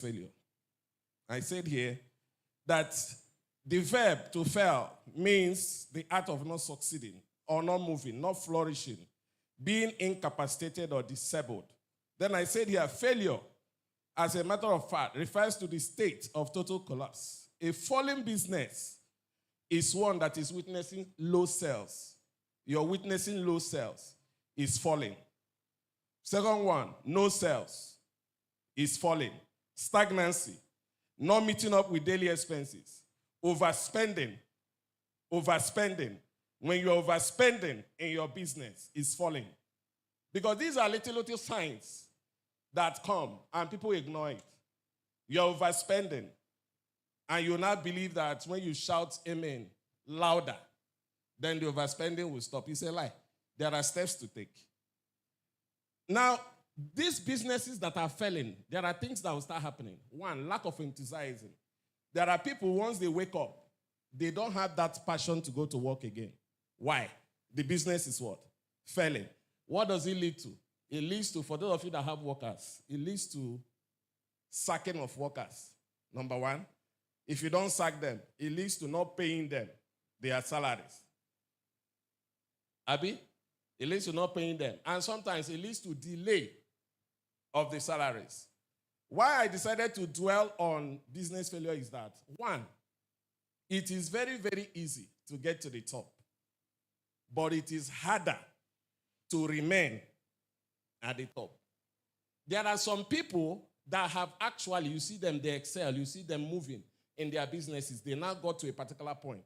failure. I said here that the verb to fail means the act of not succeeding or not moving, not flourishing, being incapacitated or disabled. Then I said here, failure, as a matter of fact, refers to the state of total collapse. A falling business is one that is witnessing low sales. You're witnessing low sales, is falling. Second one, no sales, is falling. Stagnancy, not meeting up with daily expenses. Overspending. When you're overspending in your business, is falling. Because these are little signs that come and people ignore it. You're overspending. And you now believe that when you shout amen louder, then the overspending will stop. It's a lie. There are steps to take. Now, these businesses that are failing, there are things that will start happening. One, lack of enthusiasm. There are people, once they wake up, they don't have that passion to go to work again. Why? The business is what? Failing. What does it lead to? It leads to, for those of you that have workers, it leads to sacking of workers, number one. If you don't sack them, it leads to not paying them their salaries. Abi? It leads to not paying them. And sometimes it leads to delay of the salaries. Why I decided to dwell on business failure is that, one, it is very, very easy to get to the top, but it is harder to remain at the top. There are some people that have actually, you see them, they excel, you see them moving in their businesses. They now got to a particular point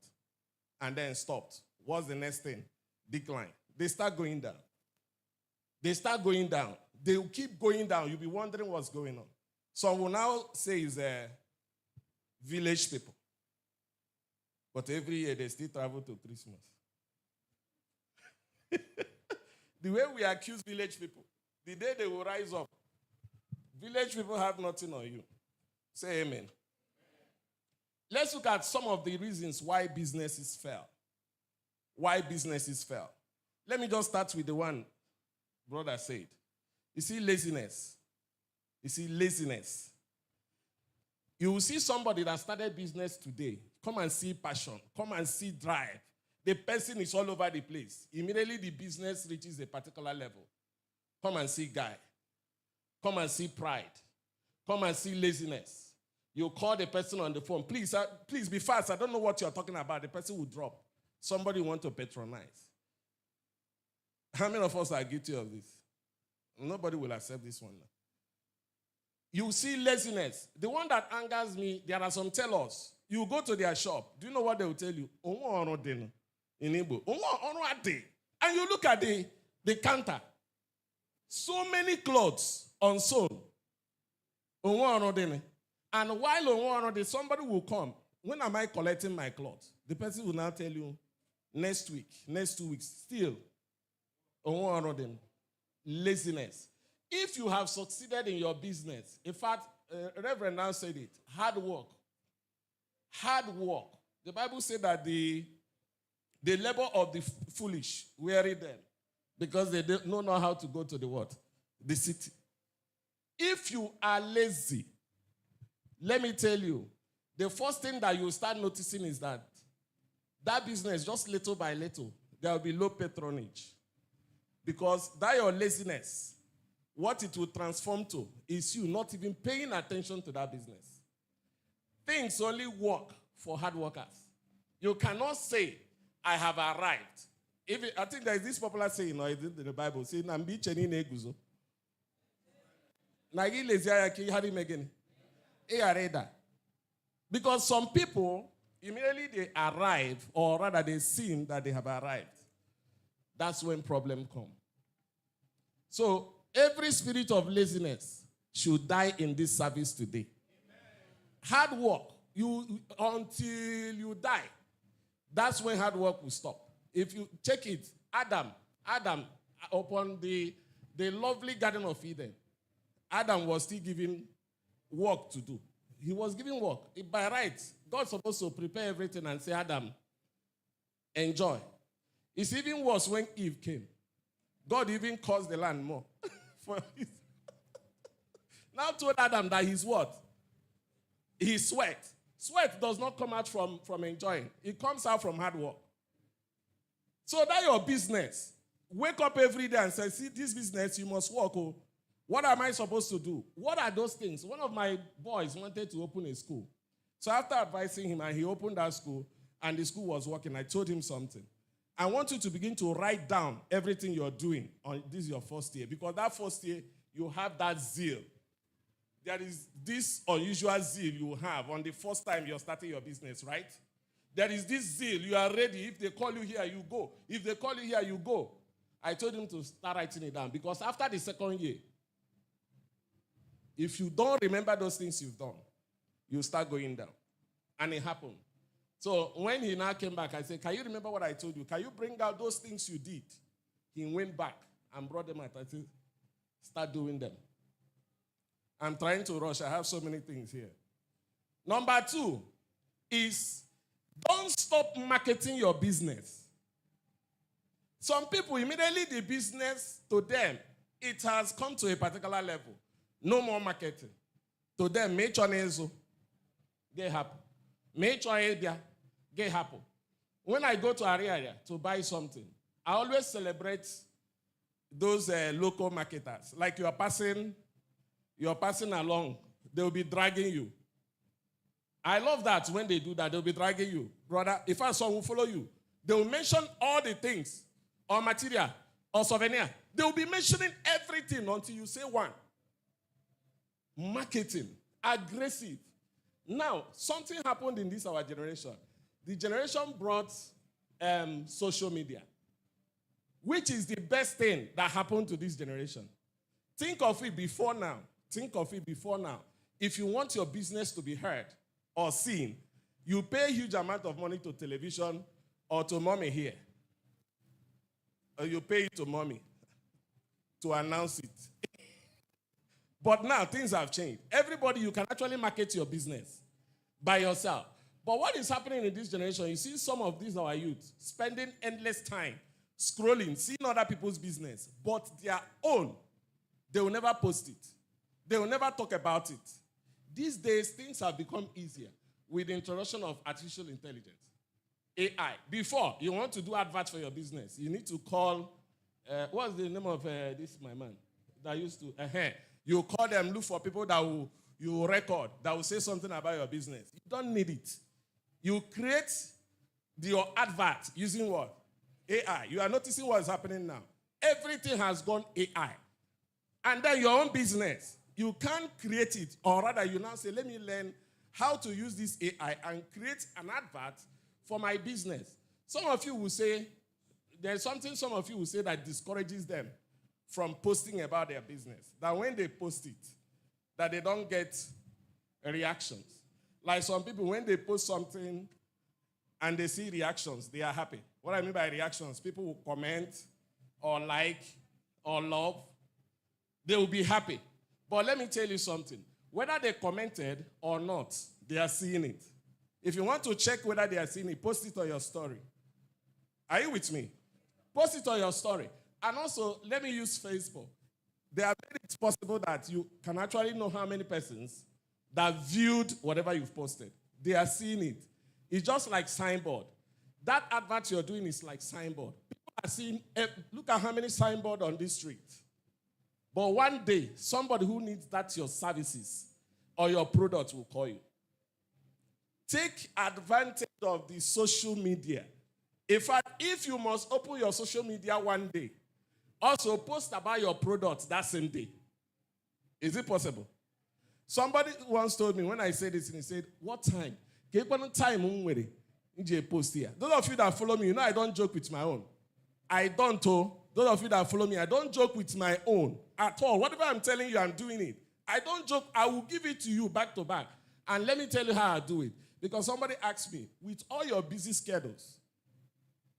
and then stopped. What's the next thing? Decline. They start going down. They will keep going down. You'll be wondering what's going on. Some will now say it's village people. But every year they still travel to Christmas. The way we accuse village people, the day they will rise up, village people have nothing on you. Say amen. Let's look at some of the reasons why businesses fail. Why businesses fail. Let me just start with the one brother said. You see laziness. You will see somebody that started business today. Come and see passion. Come and see drive. The person is all over the place. Immediately the business reaches a particular level. Come and see guy. Come and see pride. Come and see laziness. You call the person on the phone. Please be fast. I don't know what you're talking about. The person will drop. Somebody want to patronize. How many of us are guilty of this? Nobody will accept this one now. You see laziness. The one that angers me, there are some tellers. You go to their shop. Do you know what they will tell you? In Igbo. And you look at the counter. So many clothes unsewn. And while somebody will come. When am I collecting my clothes? The person will now tell you, next week, next 2 weeks, still. Laziness. If you have succeeded in your business, in fact, Reverend now said it, hard work. The Bible said that the labor of the foolish weary them because they don't know how to go to the what? The city. If you are lazy, let me tell you, the first thing that you start noticing is that business, just little by little, there will be low patronage. Because that your laziness, what it will transform to is you not even paying attention to that business. Things only work for hard workers. You cannot say, I have arrived. I think there is this popular saying in the Bible, saying, Nambi cheni neguzo. Nagi leziaya ki hari megeni. Because some people, immediately they arrive, or rather they seem that they have arrived. That's when problems come. So, every spirit of laziness should die in this service today. Amen. Hard work, until you die, that's when hard work will stop. If you check it, Adam, upon the lovely Garden of Eden, Adam was still given work to do. He was given work. By right, God's supposed to prepare everything and say, Adam, enjoy. It's even worse when Eve came. God even caused the land more. Now told Adam that he's what? He sweat. Sweat does not come out from enjoying. It comes out from hard work. So that's your business. Wake up every day and say, see, this business, you must work. Oh. What am I supposed to do? What are those things? One of my boys wanted to open a school. So after advising him, and he opened that school, and the school was working, I told him something. I want you to begin to write down everything you're doing on this is your first year. Because that first year, you have that zeal. There is this unusual zeal you have on the first time you're starting your business, right? There is this zeal. You are ready. If they call you here, you go. If they call you here, you go. I told him to start writing it down. Because after the second year, if you don't remember those things you've done, you start going down. And it happened. So when he now came back, I said, can you remember what I told you? Can you bring out those things you did? He went back and brought them out. I said, start doing them. I'm trying to rush. I have so many things here. Number 2 is don't stop marketing your business. Some people, immediately the business, to them, it has come to a particular level. No more marketing. To them, make sure get happy. Make sure get happy. When I go to area to buy something, I always celebrate those local marketers. Like you're passing along, they'll be dragging you. I love that when they do that, they'll be dragging you. Brother, if I saw who follow you, they will mention all the things, or material, or souvenir. They will be mentioning everything until you say one. Marketing, aggressive. Now, something happened in this our generation. The generation brought social media, which is the best thing that happened to this generation. Think of it before now. Think of it before now. If you want your business to be heard or seen, you pay a huge amount of money to television or to mommy here. Or you pay it to mommy to announce it. But now things have changed. Everybody, you can actually market your business by yourself. But what is happening in this generation, you see some of these our youth spending endless time scrolling, seeing other people's business, but their own, they will never post it. They will never talk about it. These days, things have become easier with the introduction of artificial intelligence, AI. Before, you want to do adverts for your business, you need to call, what's the name of this, my man, that used to, you call them, look for people that you will record, that will say something about your business. You don't need it. You create your advert using what? AI. You are noticing what is happening now. Everything has gone AI. And then your own business, you can't create it. Or rather, you now say, let me learn how to use this AI and create an advert for my business. Some of you will say, there's something some of you will say that discourages them from posting about their business. That when they post it, that they don't get reactions. Like some people, when they post something and they see reactions, they are happy. What I mean by reactions, people will comment or like or love. They will be happy. But let me tell you something. Whether they commented or not, they are seeing it. If you want to check whether they are seeing it, post it on your story. Are you with me? Post it on your story. And also, let me use Facebook. They have made it possible that you can actually know how many persons that viewed whatever you've posted. They are seeing it. It's just like signboard. That advert you're doing is like signboard. People are seeing, look at how many signboard on this street. But one day, somebody who needs that your services or your product will call you. Take advantage of the social media. In fact, if you must open your social media one day, also post about your product that same day. Is it possible? Somebody once told me when I said this, and he said, what time? Post here. Those of you that follow me, you know I don't joke with my own. I don't. Those of you that follow me, I don't joke with my own at all. Whatever I'm telling you, I'm doing it. I don't joke. I will give it to you back to back. And let me tell you how I do it. Because somebody asked me, with all your busy schedules,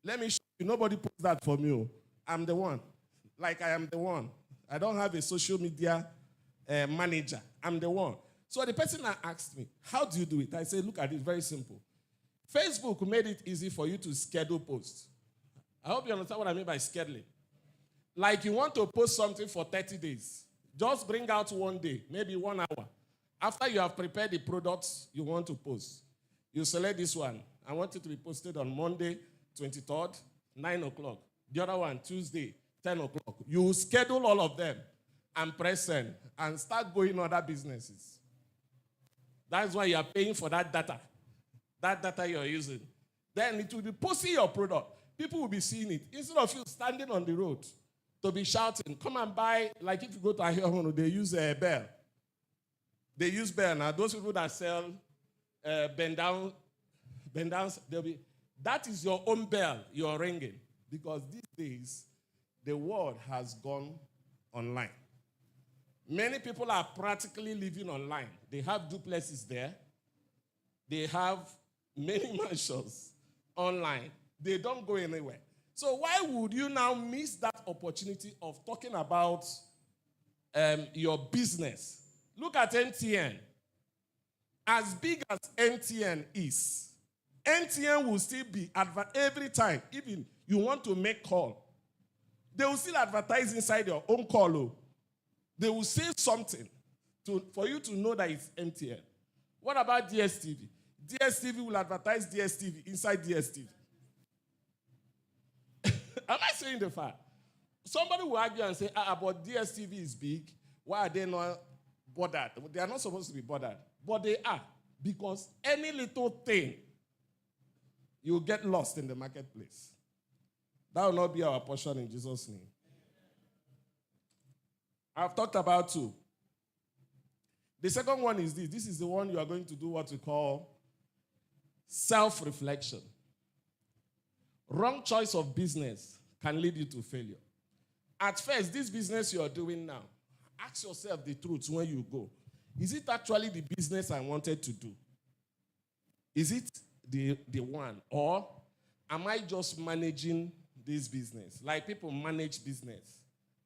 let me show you. Nobody posts that for me. I'm the one. Like I am the one. I don't have a social media manager. I'm the one. So the person that asked me, how do you do it? I said, look at it, very simple. Facebook made it easy for you to schedule posts. I hope you understand what I mean by scheduling. Like you want to post something for 30 days. Just bring out one day, maybe 1 hour. After you have prepared the products you want to post, you select this one. I want it to be posted on Monday, 23rd, 9 o'clock. The other one, Tuesday, 10 o'clock. You schedule all of them and press send and start going other businesses. That's why you are paying for that data you're using. Then it will be posting your product. People will be seeing it. Instead of you standing on the road to be shouting, come and buy, like if you go to Ahiohono, they use a bell. They use bell now. Those people that sell bend down, they'll be, that is your own bell you're ringing. Because these days, the world has gone online. Many people are practically living online. They have duplexes there. They have many mansions online. They don't go anywhere. So why would you now miss that opportunity of talking about your business? Look at MTN. As big as MTN is, MTN will still be every time, even you want to make call, they will still advertise inside your own call. They will say something for you to know that it's MTN. What about DSTV? DSTV will advertise DSTV inside DSTV. Am I saying the fact? Somebody will argue and say, but DSTV is big. Why are they not bothered? They are not supposed to be bothered. But they are. Because any little thing, you'll get lost in the marketplace. That will not be our portion in Jesus' name. I've talked about two. The second one is this. This is the one you are going to do what we call self-reflection. Wrong choice of business can lead you to failure. At first, this business you are doing now, ask yourself the truth when you go. Is it actually the business I wanted to do? Is it the one? Or am I just managing this business? Like people manage business.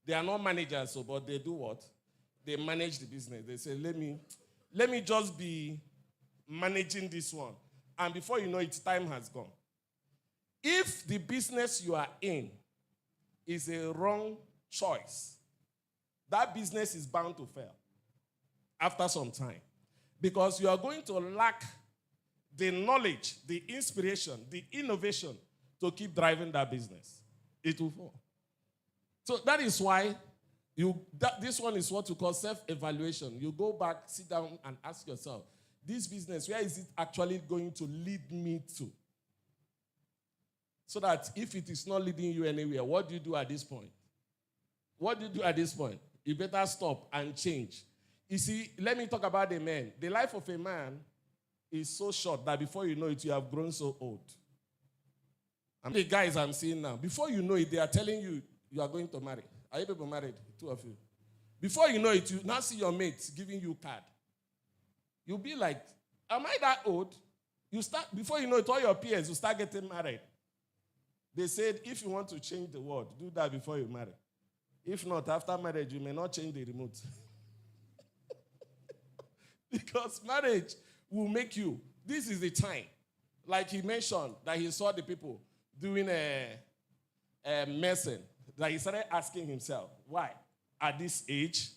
They are not managers, but they do what? They manage the business. They say, let me just be managing this one. And before you know it, time has gone. If the business you are in is a wrong choice, that business is bound to fail after some time. Because you are going to lack the knowledge, the inspiration, the innovation to keep driving that business. It will fall. So that is why this one is what we call self-evaluation. You go back, sit down, and ask yourself, this business, where is it actually going to lead me to? So that if it is not leading you anywhere, what do you do at this point? What do you do at this point? You better stop and change. You see, let me talk about the man. The life of a man is so short that before you know it, you have grown so old. And the guys I'm seeing now, before you know it, they are telling you, you are going to marry. Are you people married? Two of you. Before you know it, you now see your mates giving you card. You'll be like, am I that old? Before you know it, all your peers will start getting married. They said, if you want to change the world, do that before you marry. If not, after marriage, you may not change the remote. Because marriage will make you, this is the time. Like he mentioned that he saw the people doing a medicine, that he started asking himself, why? At this age?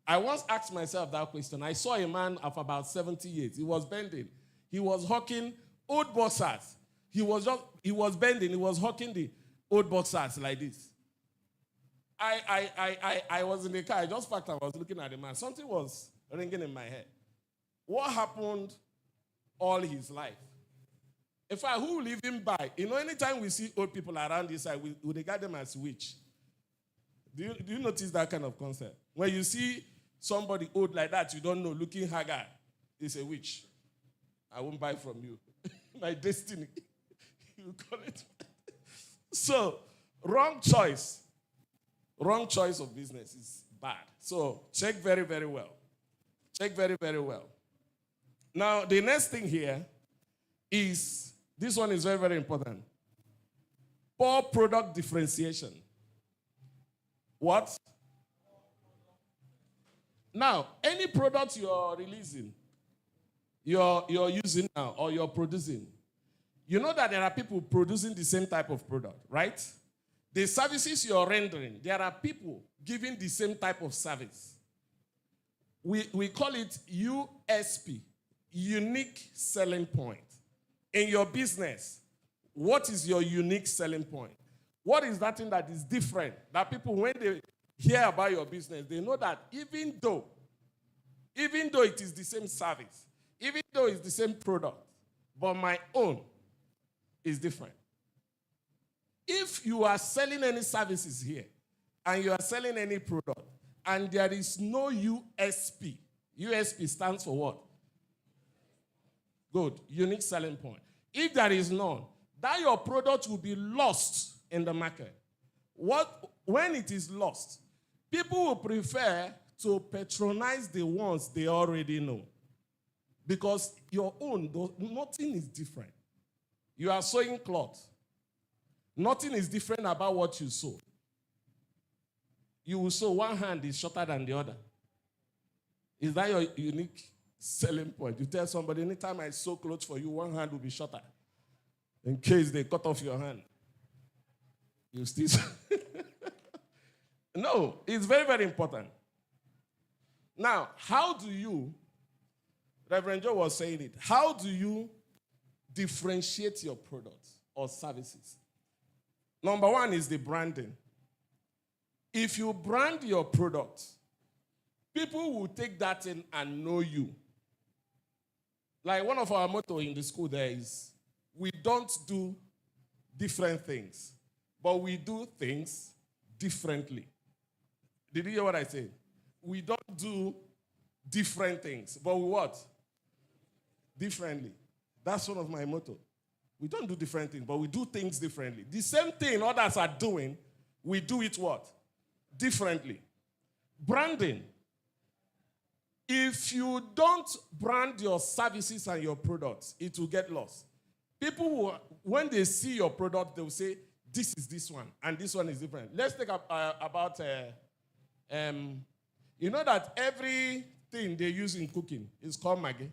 I once asked myself that question. I saw a man of about 70 years. He was bending. He was hawking old boxers. He was bending. He was hawking the old boxers like this. I was in the car. I just parked. I was looking at the man. Something was ringing in my head. What happened all his life? In fact, who will leave him by? You know, anytime we see old people around this side, we regard them as witch. Do you notice that kind of concept? When you see somebody old like that, you don't know, looking haggard, it's a witch. I won't buy from you. My destiny. You call it. So, wrong choice. Wrong choice of business is bad. So, check very, very well. Check very, very well. Now, the next thing here is, this one is very, very important. Poor product differentiation. What? Now, any product you're releasing, you're using now, or you're producing, you know that there are people producing the same type of product, right? The services you're rendering, there are people giving the same type of service. we call it USP, unique selling point. In your business, what is your unique selling point? What is that thing that is different? That people, when they hear about your business, they know that even though it is the same service, even though it's the same product, but my own is different. If you are selling any services here, and you are selling any product, and there is no USP, USP stands for what? Good, unique selling point. If there is none, that your product will be lost in the market. When it is lost, people will prefer to patronize the ones they already know. Because your own, nothing is different. You are sewing cloth. Nothing is different about what you sew. You will sew, one hand is shorter than the other. Is that your unique selling point? You tell somebody, anytime I sew clothes for you, one hand will be shorter. In case they cut off your hand. You still... No, it's very, very important. Now, how do you, Reverend Joe was saying it, how do you differentiate your products or services? Number one is the branding. If you brand your product, people will take that in and know you. Like one of our motto in the school there is, we don't do different things, but we do things differently. Did you hear what I said? We don't do different things, but we what? Differently. That's one of my motto. We don't do different things, but we do things differently. The same thing others are doing, we do it what? Differently. Branding. If you don't brand your services and your products, it will get lost. People will, when they see your product, they will say, this is this one, and this one is different. Let's take about, you know that everything they use in cooking is called Maggi?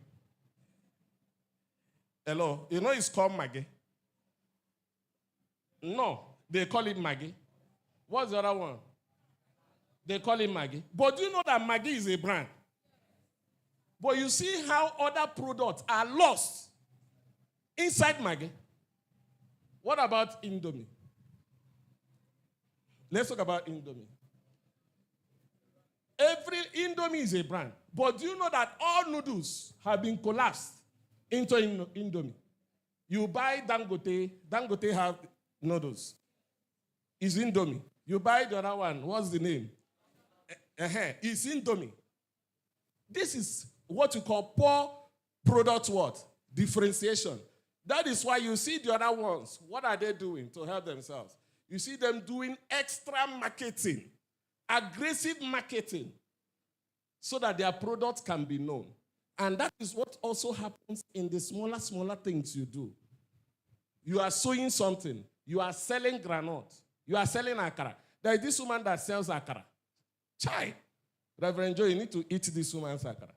Hello? You know it's called Maggi? No, they call it Maggi. What's the other one? They call it Maggi. But do you know that Maggi is a brand? But you see how other products are lost inside Maggi. What about Indomie? Let's talk about Indomie. Every Indomie is a brand. But do you know that all noodles have been collapsed into Indomie? You buy Dangote, Dangote have noodles. It's Indomie. You buy the other one, what's the name? It's Indomie. This is what you call poor product what? Differentiation. That is why you see the other ones. What are they doing to help themselves? You see them doing extra marketing, aggressive marketing, so that their product can be known. And that is what also happens in the smaller things you do. You are sewing something. You are selling granite. You are selling akara. There is this woman that sells akara. Chai, Reverend Joe, you need to eat this woman's akara.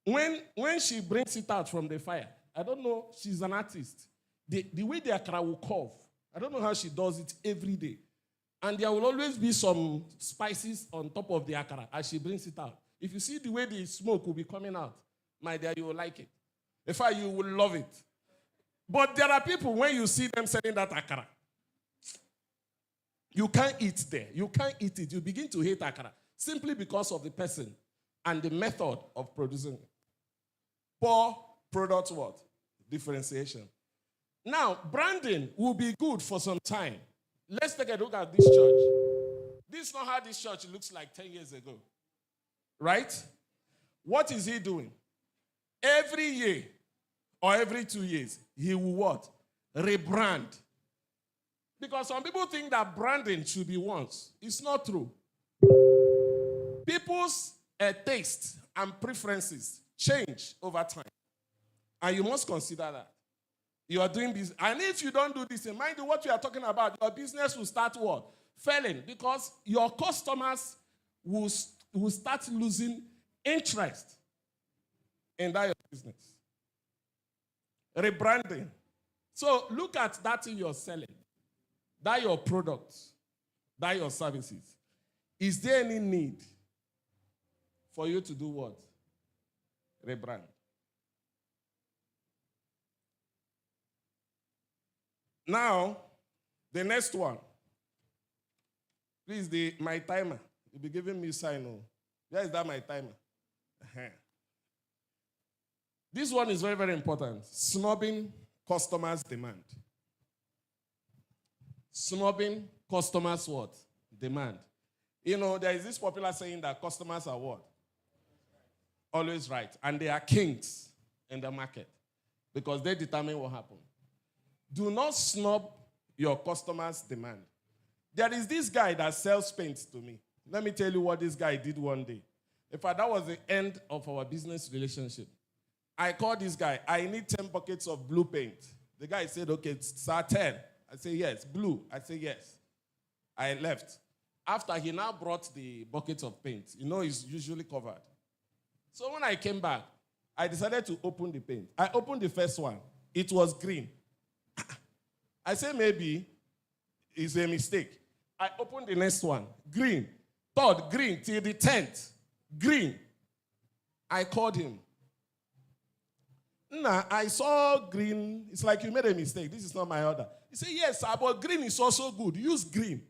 When she brings it out from the fire, I don't know, she's an artist. The way the akara will curve, I don't know how she does it every day. And there will always be some spices on top of the akara as she brings it out. If you see the way the smoke will be coming out, my dear, you will like it. In fact, you will love it. But there are people, when you see them selling that akara, you can't eat there. You can't eat it. You begin to hate akara simply because of the person and the method of producing it. Poor product what? Differentiation. Now, branding will be good for some time. Let's take a look at this church. This is not how this church looks like 10 years ago. Right? What is he doing? Every year or every 2 years, he will what? Rebrand. Because some people think that branding should be once. It's not true. People's tastes and preferences change over time. And you must consider that. You are doing business. And if you don't do this, mind you what we are talking about, your business will start what? Failing. Because your customers will start losing interest in that your business. Rebranding. So look at that thing you're selling. That your products, that your services. Is there any need for you to do what? Rebrand. Now, the next one. Please, my timer. You'll be giving me a sign. Oh. Where is that my timer? This one is very, very important. Snubbing customers' demand. Snubbing customers' what? Demand. You know, there is this popular saying that customers are what? Always right. And they are kings in the market because they determine what happens. Do not snub your customers' demand. There is this guy that sells paint to me. Let me tell you what this guy did one day. In fact, that was the end of our business relationship. I called this guy. I need 10 buckets of blue paint. The guy said, okay, sir, 10. I say, yes. Blue. I say, yes. I left. After he now brought the bucket of paint, you know, it's usually covered. So when I came back, I decided to open the paint. I opened the first one. It was green. I said, maybe it's a mistake. I opened the next one. Green. Third, green. Till the 10th. Green. I called him. Nah, I saw green. It's like you made a mistake. This is not my order. He said, yes, sir, but green is also good. Use green.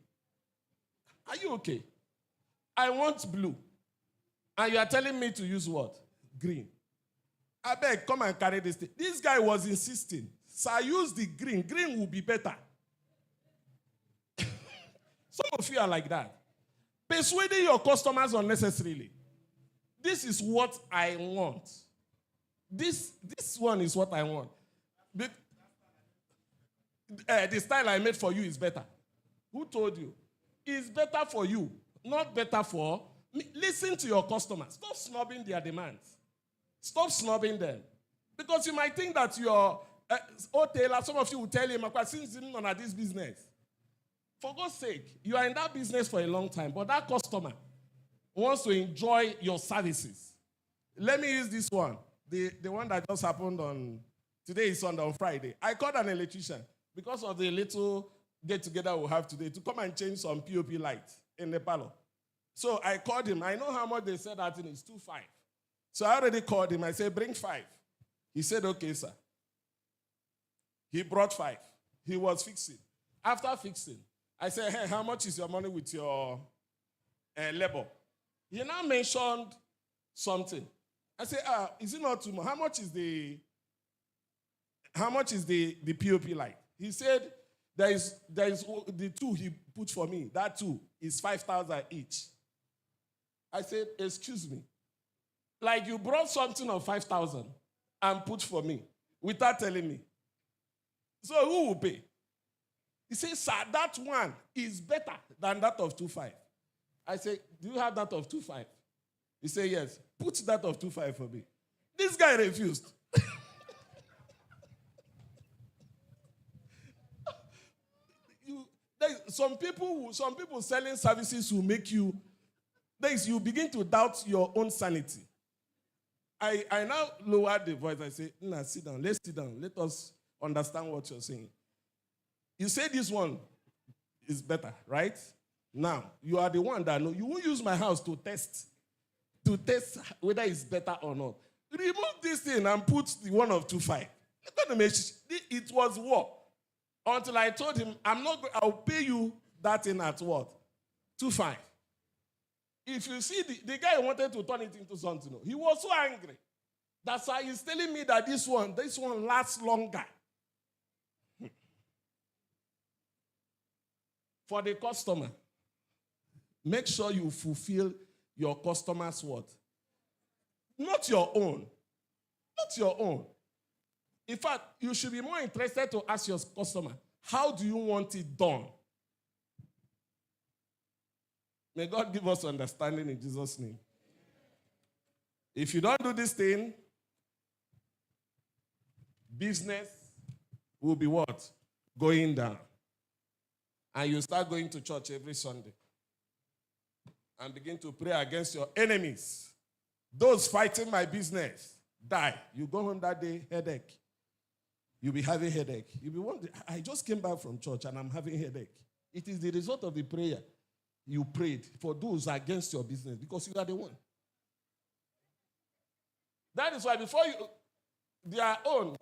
Are you okay? I want blue. And you are telling me to use what? Green. I beg, come and carry this thing. This guy was insisting. Sir, use the green. Green will be better. Some of you are like that. Persuading your customers unnecessarily. This is what I want. This one is what I want. The style I made for you is better. Who told you? It's better for you, not better for me. Listen to your customers. Stop snubbing their demands. Stop snubbing them. Because you might think that your Taylor, some of you will tell him, since you're not this business. For God's sake, you are in that business for a long time, but that customer wants to enjoy your services. Let me use this one. The one that just happened today is on Friday. I called an electrician because of the little get-together we'll have today to come and change some POP lights in the parlor. So I called him. I know how much they said that thing is 2.5. So I already called him. I said, bring 5. He said, okay, sir. He brought 5. He was fixing. After fixing, I said, hey, how much is your money with your labor? He now mentioned something. I said, is it not too much? How much is the POP light? He said, there is the 2 he put for me. That 2 is 5,000 each. I said, excuse me. Like you brought something of 5,000 and put for me without telling me. So who will pay? He said, sir, that one is better than that of 2.5. I said, do you have that of 2.5? He said, yes. Put that of 2.5 for me. This guy refused. Some people selling services will make you, you begin to doubt your own sanity. I now lowered the voice. I say, nah, sit down. Let's sit down. Let us understand what you're saying. You say this one is better, right? Now, you are the one that know. You won't use my house to test whether it's better or not. Remove this thing and put the one of 2.5. It was war. Until I told him, I'll pay you that thing at what? 2.5. If you see the guy wanted to turn it into something, he was so angry. That's why he's telling me that this one lasts longer. For the customer, make sure you fulfill your customer's what? Not your own. Not your own. In fact, you should be more interested to ask your customer, how do you want it done? May God give us understanding in Jesus' name. If you don't do this thing, business will be what? Going down. And you start going to church every Sunday and begin to pray against your enemies. Those fighting my business, die. You go home that day, headache. You'll be having headache. You'll be wondering, I just came back from church and I'm having headache. It is the result of the prayer you prayed for those against your business because you are the one. That is why before you, their own,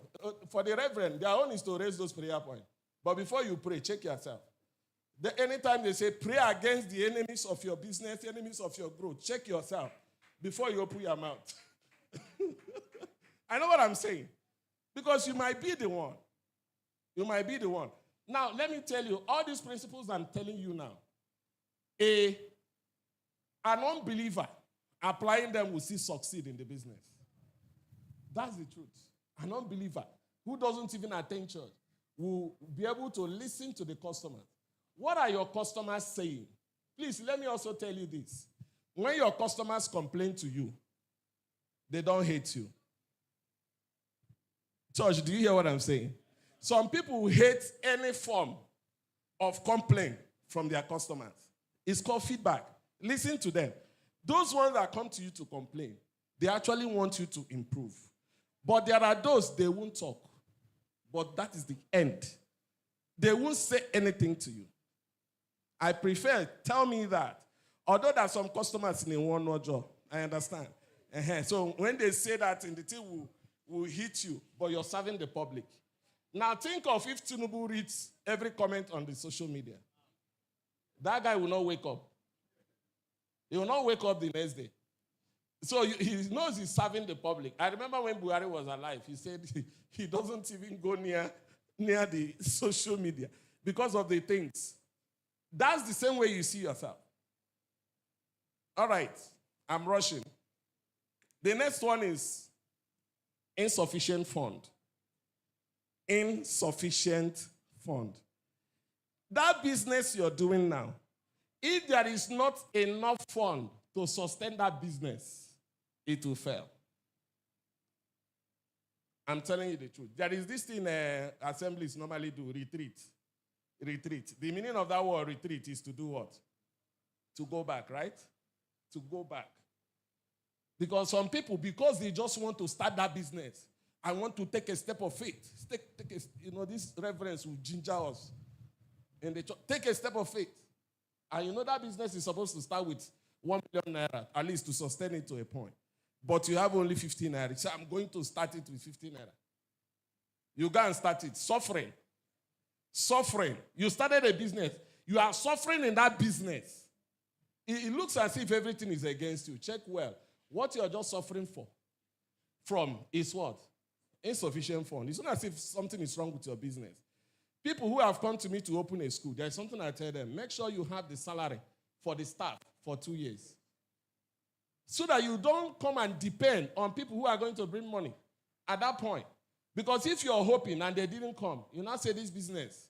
for the reverend, their own is to raise those prayer points. But before you pray, check yourself. Anytime they say pray against the enemies of your business, enemies of your growth, check yourself before you open your mouth. I know what I'm saying. Because you might be the one. You might be the one. Now, let me tell you, all these principles I'm telling you now, an unbeliever applying them will still succeed in the business. That's the truth. An unbeliever who doesn't even attend church will be able to listen to the customers. What are your customers saying? Please, let me also tell you this. When your customers complain to you, they don't hate you. Church, do you hear what I'm saying? Some people hate any form of complaint from their customers. It's called feedback. Listen to them. Those ones that come to you to complain, they actually want you to improve. But there are those, they won't talk. But that is the end. They won't say anything to you. I prefer, tell me that. Although there are some customers in a one-word job, I understand. So when they say that, in the thing will hit you, but you're serving the public. Now think of if Tinubu reads every comment on the social media. That guy will not wake up. He will not wake up the next day. So he knows he's serving the public. I remember when Buhari was alive, he said he doesn't even go near the social media because of the things. That's the same way you see yourself. All right, I'm rushing. The next one is insufficient fund. Insufficient fund. That business you're doing now, if there is not enough fund to sustain that business, it will fail. I'm telling you the truth. There is this thing assemblies normally do, retreat. Retreat. The meaning of that word retreat is to do what? To go back, right? To go back. Because some people, because they just want to start that business, I want to take a step of faith. This reverence will ginger us. In the church. Take a step of faith. And that business is supposed to start with 1 million naira, at least to sustain it to a point. But you have only 15 naira. So I'm going to start it with 15 naira. You go and start it. Suffering. Suffering. You started a business. You are suffering in that business. It looks as if everything is against you. Check well. What you are just suffering from is what? Insufficient fund. It's not as if something is wrong with your business. People who have come to me to open a school, there's something I tell them. Make sure you have the salary for the staff for 2 years. So that you don't come and depend on people who are going to bring money at that point. Because if you're hoping and they didn't come, you now say this business,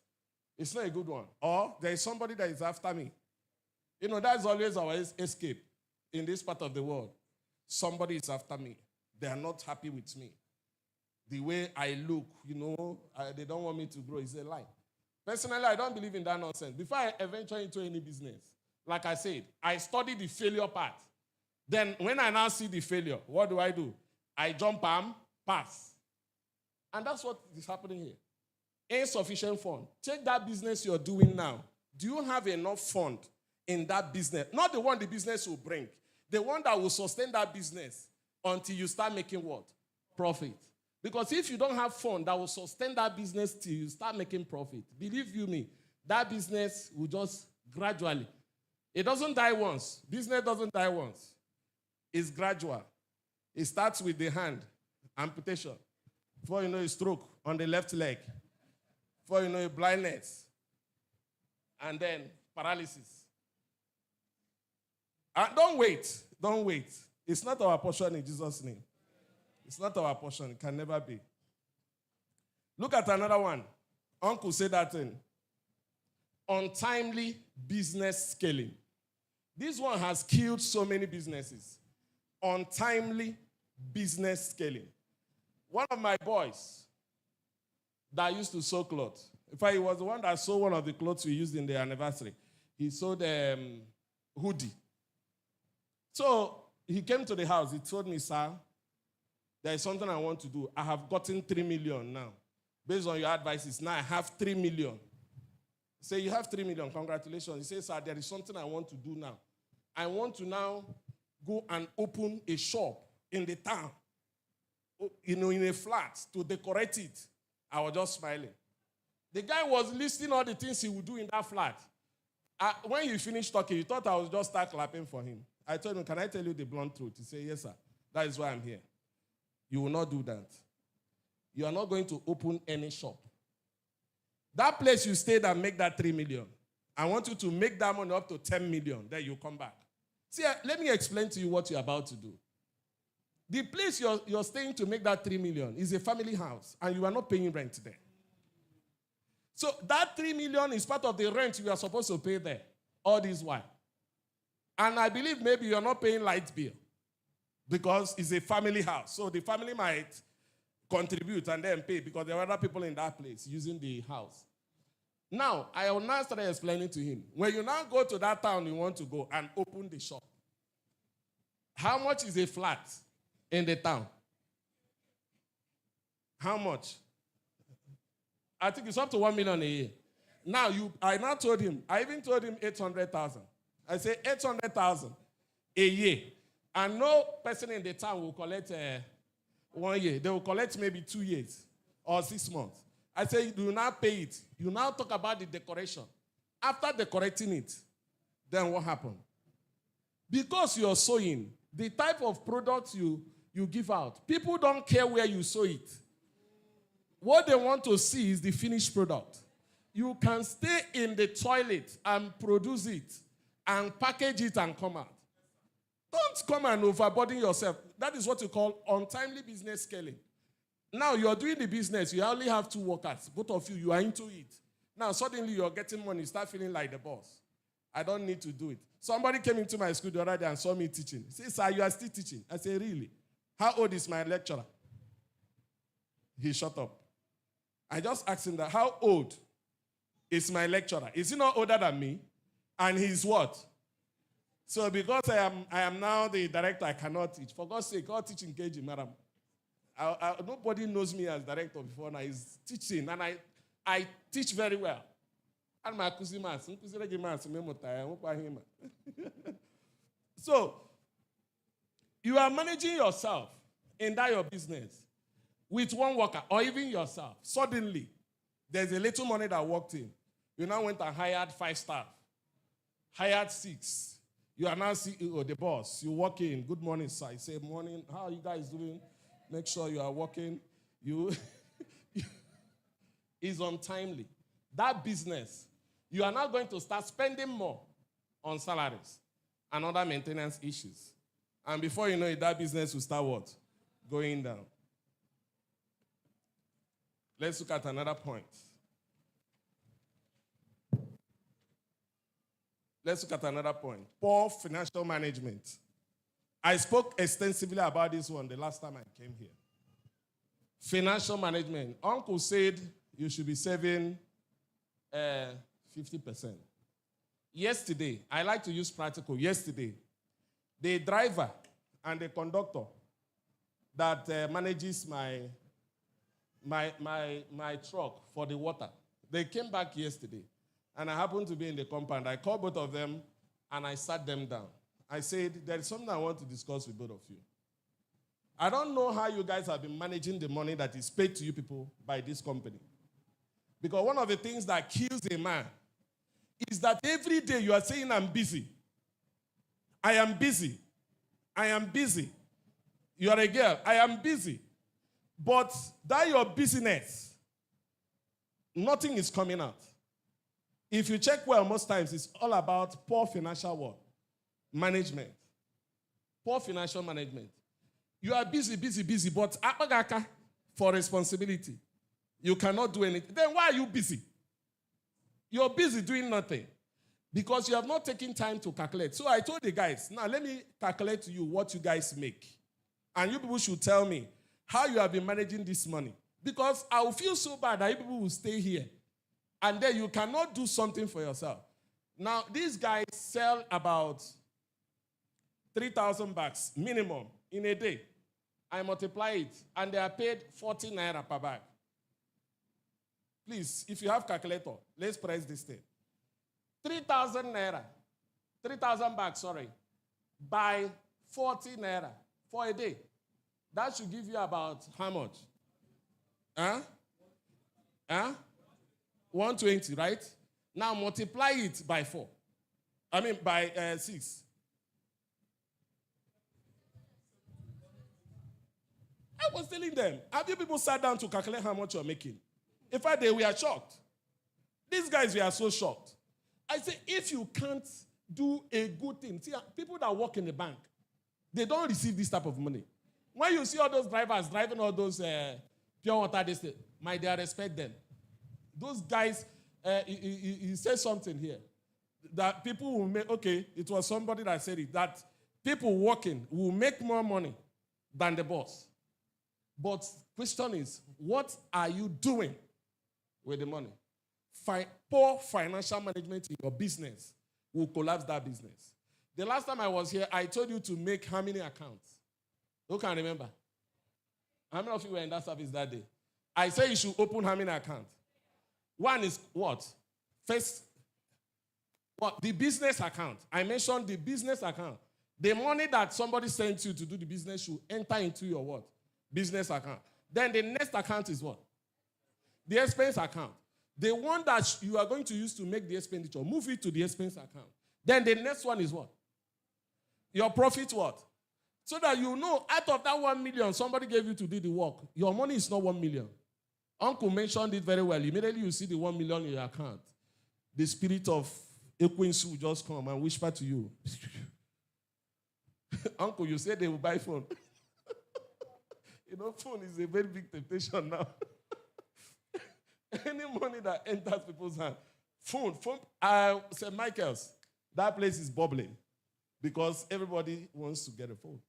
it's not a good one. Or there is somebody that is after me. That's always our escape in this part of the world. Somebody is after me. They are not happy with me. The way I look, they don't want me to grow. It's a lie. Personally, I don't believe in that nonsense. Before I venture into any business, like I said, I study the failure part. Then when I now see the failure, what do? I jump and pass. And that's what is happening here. Insufficient fund. Take that business you're doing now. Do you have enough fund in that business? Not the one the business will bring. The one that will sustain that business until you start making what? Profit. Because if you don't have fund that will sustain that business till you start making profit, believe you me, that business will just gradually. It doesn't die once. Business doesn't die once. It's gradual. It starts with the hand, amputation. Before you know, a stroke on the left leg. Before you know, a blindness. And then paralysis. Don't wait. Don't wait. It's not our portion in Jesus' name. It's not our portion. It can never be. Look at another one. Uncle said that thing. Untimely business scaling. This one has killed so many businesses. Untimely business scaling. One of my boys that used to sew clothes. In fact, he was the one that sewed one of the clothes we used in the anniversary. He sewed hoodie. So he came to the house. He told me, sir, there is something I want to do. I have gotten 3 million now. Based on your advices, now I have 3 million. Say, you have 3 million, congratulations. He says, sir, there is something I want to do now. I want to now go and open a shop in the town. in a flat to decorate it. I was just smiling. The guy was listing all the things he would do in that flat. When you finished talking, he thought I would just start clapping for him. I told him, can I tell you the blunt truth? He said, yes, sir. That is why I'm here. You will not do that. You are not going to open any shop. That place you stayed and make that 3 million. I want you to make that money up to 10 million. Then you come back. See, let me explain to you what you're about to do. The place you're staying to make that 3 million is a family house, and you are not paying rent there. So that 3 million is part of the rent you are supposed to pay there. All this while. And I believe maybe you're not paying light bill because it's a family house. So the family might contribute and then pay because there are other people in that place using the house. Now, I will now start explaining to him. When you now go to that town you want to go and open the shop, how much is a flat in the town? How much? I think it's up to 1 million a year. Now, I even told him 800,000. I say 800,000 a year. And no person in the town will collect 1 year. They will collect maybe 2 years or 6 months. I say, do not pay it. You now talk about the decoration. After decorating it, then what happened? Because you're sewing, the type of products you give out, people don't care where you sew it. What they want to see is the finished product. You can stay in the toilet and produce it and package it and come out. Don't come and overburden yourself. That is what you call untimely business scaling. Now you're doing the business. You only have 2 workers. Both of you are into it. Now suddenly you're getting money. You start feeling like the boss. I don't need to do it. Somebody came into my school the other day and saw me teaching. He said, sir, you are still teaching. I said, really? How old is my lecturer? He shut up. I just asked him that, how old is my lecturer? Is he not older than me? And he's what? So because I am now the director, I cannot teach. For God's sake, God teaching KG, madam. Nobody knows me as director before now. He's teaching, and I teach very well. And my So, you are managing yourself in that your business with 1 worker or even yourself. Suddenly, there's a little money that walked in. You now went and hired 5 staff, hired 6. You are now CEO, the boss. You walk in. Good morning, sir. You say, morning. How are you guys doing? Make sure you are working. Is untimely. That business, you are now going to start spending more on salaries and other maintenance issues. And before you know it, that business will start what? Going down. Let's look at another point. Let's look at another point. Poor financial management. I spoke extensively about this one the last time I came here. Financial management. Uncle said you should be saving 50%. Yesterday, I like to use practical. Yesterday, the driver and the conductor that manages my truck for the water, they came back yesterday. And I happened to be in the compound. I called both of them, and I sat them down. I said, there is something I want to discuss with both of you. I don't know how you guys have been managing the money that is paid to you people by this company. Because one of the things that kills a man is that every day you are saying, I'm busy. I am busy. I am busy. You are a girl. I am busy. But that your busyness, nothing is coming out. If you check well, most times it's all about poor financial management. Poor financial management. You are busy, but for responsibility, you cannot do anything. Then why are you busy? You're busy doing nothing because you have not taken time to calculate. So I told the guys, now let me calculate to you what you guys make. And you people should tell me how you have been managing this money. Because I will feel so bad that you people will stay here. And then you cannot do something for yourself. Now, these guys sell about 3,000 bucks minimum in a day. I multiply it, and they are paid 40 naira per bag. Please, if you have calculator, let's price this thing. 3,000 naira, 3,000 bucks, sorry, by 40 naira for a day. That should give you about how much? Huh? Huh? 120, right? Now multiply it by 4. I mean by 6. I was telling them, have you people sat down to calculate how much you're making? In fact, they were shocked. These guys were so shocked. I say, if you can't do a good thing, see, people that work in the bank, they don't receive this type of money. When you see all those drivers driving all those pure water, they say, my dear, respect them. Those guys, he said something here, that people will make, okay, it was somebody that said it, that people working will make more money than the boss. But question is, what are you doing with the money? Poor financial management in your business will collapse that business. The last time I was here, I told you to make how many accounts? Who can remember? How many of you were in that service that day? I said you should open how many accounts? One is what? First, what? The business account. I mentioned the business account. The money that somebody sent you to do the business should enter into your what? Business account. Then the next account is what? The expense account. The one that you are going to use to make the expenditure, move it to the expense account. Then the next one is what? Your profit what? So that you know, out of that 1 million somebody gave you to do the work, your money is not 1 million. Uncle mentioned it very well. Immediately you see the 1 million in your account. The spirit of Equincy will just come and whisper to you. Uncle, you said they will buy phone. You know, phone is a very big temptation now. Any money that enters people's hand. Phone. St. Michael's, that place is bubbling because everybody wants to get a phone.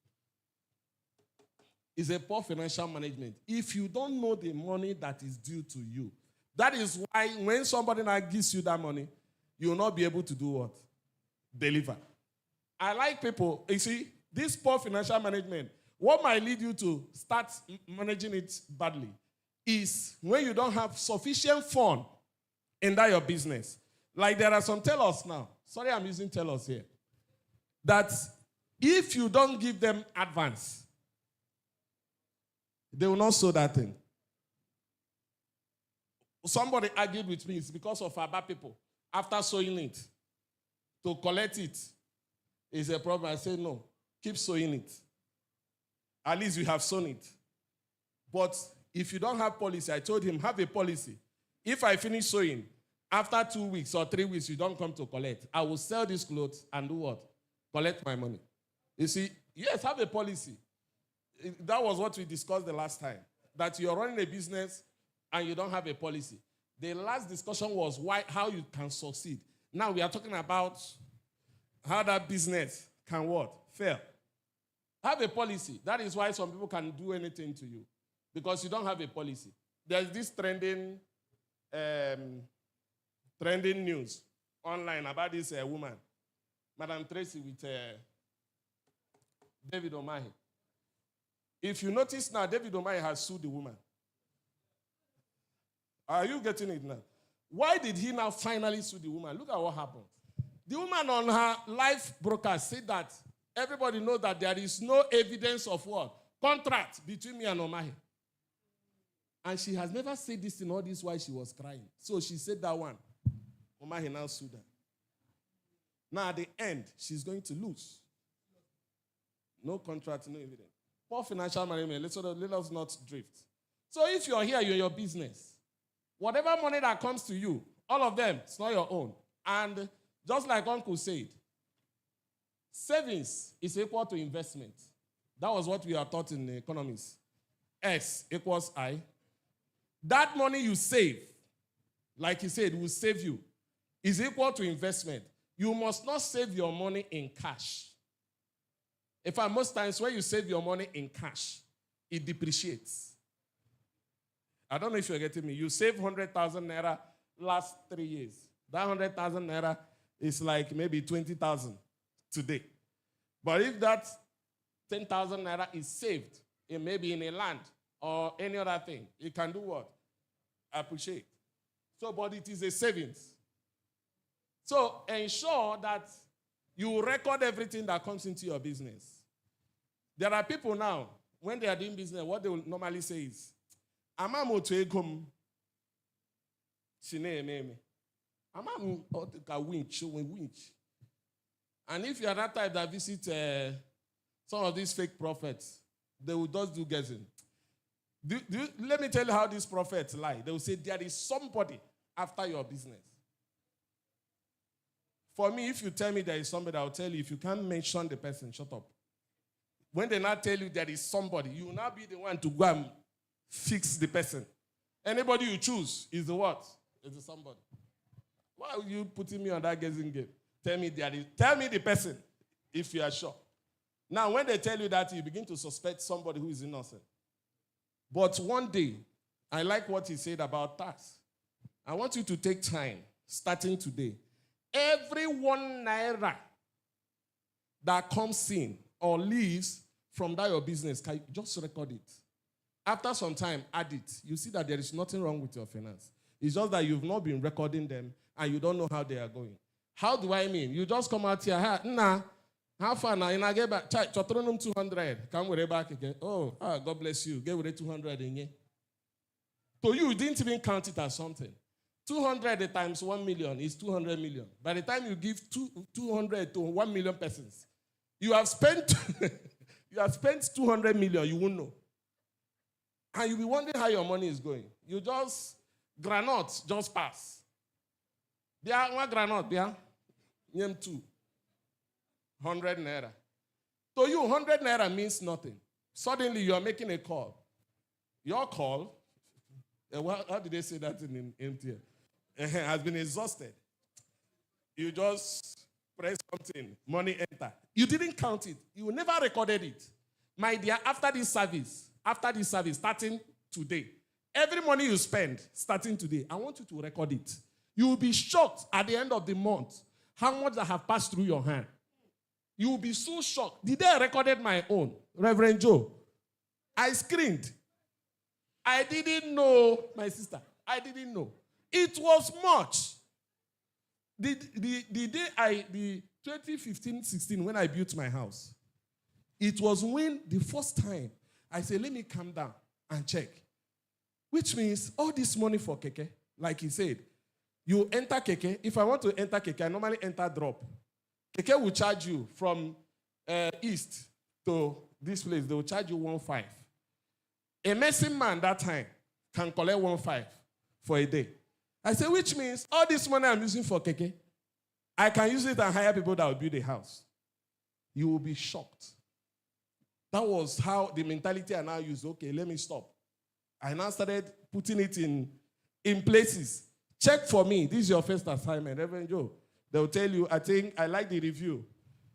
It's a poor financial management. If you don't know the money that is due to you, that is why when somebody now gives you that money, you will not be able to do what? Deliver. I like people, you see, this poor financial management, what might lead you to start managing it badly is when you don't have sufficient fund in that your business. Like there are some tellers now, sorry I'm using tellers here, that if you don't give them advance, they will not sow that thing. Somebody argued with me, it's because of Aba people. After sowing it, to collect it is a problem. I say, no, keep sowing it. At least you have sown it. But if you don't have policy, I told him, have a policy. If I finish sowing, after 2 weeks or 3 weeks, you don't come to collect, I will sell these clothes and do what? Collect my money. You see, yes, have a policy. That was what we discussed the last time, that you're running a business and you don't have a policy. The last discussion was how you can succeed. Now we are talking about how that business can what? Fail. Have a policy. That is why some people can do anything to you, because you don't have a policy. There's this trending news online about this woman, Madam Tracy, with David Omahi. If you notice now, David Omahi has sued the woman. Are you getting it now? Why did he now finally sue the woman? Look at what happened. The woman on her live broadcast said that everybody knows that there is no evidence of what? Contract between me and Omahi. And she has never said this in all this while she was crying. So she said that one. Omahi now sued her. Now at the end, she's going to lose. No contract, no evidence. Poor financial management, let us not drift. So if you're here, you're your business. Whatever money that comes to you, all of them, it's not your own. And just like Uncle said, savings is equal to investment. That was what we are taught in economics. S equals I. That money you save, like he said, will save you, is equal to investment. You must not save your money in cash. In fact, most times when you save your money in cash, it depreciates. I don't know if you're getting me. You save 100,000 naira last 3 years. That 100,000 naira is like maybe 20,000 today. But if that 10,000 naira is saved, maybe in a land or any other thing, it can do what? Appreciate. So, but it is a savings. So ensure that you record everything that comes into your business. There are people now, when they are doing business, what they will normally say is, Amamo to ekom sine meme. Amam ka winch. And if you are that type that visit some of these fake prophets, they will just do guessing. Let me tell you how these prophets lie. They will say there is somebody after your business. For me, if you tell me there is somebody, I'll tell you, if you can't mention the person, shut up. When they now tell you there is somebody, you will now be the one to go and fix the person. Anybody you choose is the what? Is the somebody. Why are you putting me on that guessing game? Tell me the person if you are sure. Now, when they tell you that, you begin to suspect somebody who is innocent. But one day, I like what he said about tax. I want you to take time, starting today. Every 1 naira that comes in or leaves from that your business, can you just record it. After some time, add it. You see that there is nothing wrong with your finance. It's just that you've not been recording them and you don't know how they are going. How do I mean? You just come out here, how far now? And I get back, 200. Come with it back again. Oh, God bless you. Get with it 200 in here. So you didn't even count it as something. 200 times 1 million is 200 million. By the time you give 200 to 1 million persons, you have spent 200 million, you won't know. And you'll be wondering how your money is going. You just, granite, just pass. Bia, one granite, bia, name 2. 100 naira. To you, 100 naira means nothing. Suddenly, you are making a call. Your call, how did they say that in MTN? Has been exhausted. You just press something, money enter. You didn't count it. You never recorded it. My dear, after this service, starting today, every money you spend, starting today, I want you to record it. You will be shocked at the end of the month how much that have passed through your hand. You will be so shocked. The day I recorded my own, Reverend Joe, I screamed. I didn't know, my sister. I didn't know. It was much. The day 2015-16, when I built my house, it was when the first time I said, let me calm down and check. Which means all this money for Keke, like he said, you enter Keke. If I want to enter Keke, I normally enter drop. Keke will charge you from east to this place. They will charge you 1.5. A messing man that time can collect 1.5 for a day. I say, which means all this money I'm using for Keke, I can use it and hire people that will build a house. You will be shocked. That was how the mentality I now use. Okay, let me stop. I now started putting it in places. Check for me. This is your first assignment. Reverend Joe, they will tell you, I think I like the review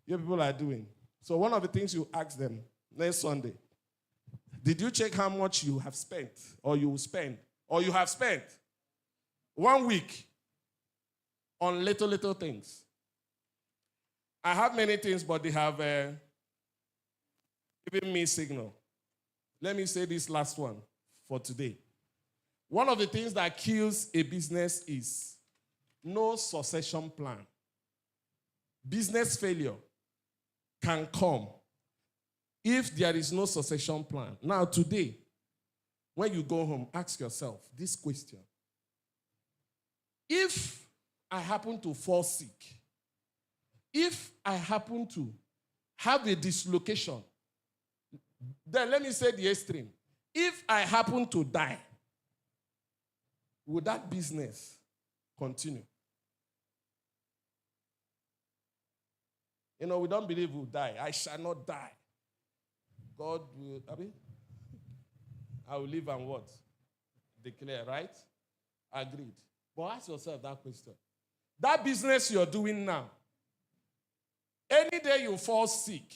your people are doing. So one of the things you ask them next Sunday, did you check how much you have spent or you will spend or you have spent 1 week on little things? I have many things, but they have given me signal. Let me say this last one for today. One of the things that kills a business is no succession plan. Business failure can come if there is no succession plan. Now, today, when you go home, ask yourself this question. If I happen to fall sick, if I happen to have a dislocation, then let me say the extreme. If I happen to die, would that business continue? You know, we don't believe we'll die. I shall not die. God will, I will live and what? Declare, right? Agreed. But ask yourself that question. That business you're doing now, any day you fall sick,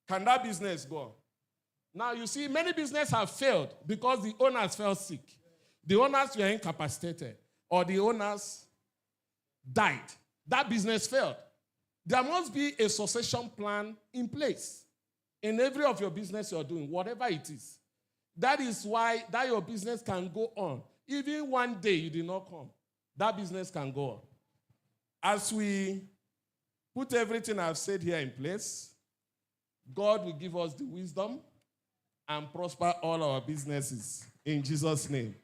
can that business go on? Now, you see, many businesses have failed because the owners fell sick. The owners were incapacitated, or the owners died. That business failed. There must be a succession plan in place in every of your business you're doing, whatever it is. That is why that your business can go on. Even one day you did not come, that business can go on. As we put everything I've said here in place, God will give us the wisdom and prosper all our businesses in Jesus' name.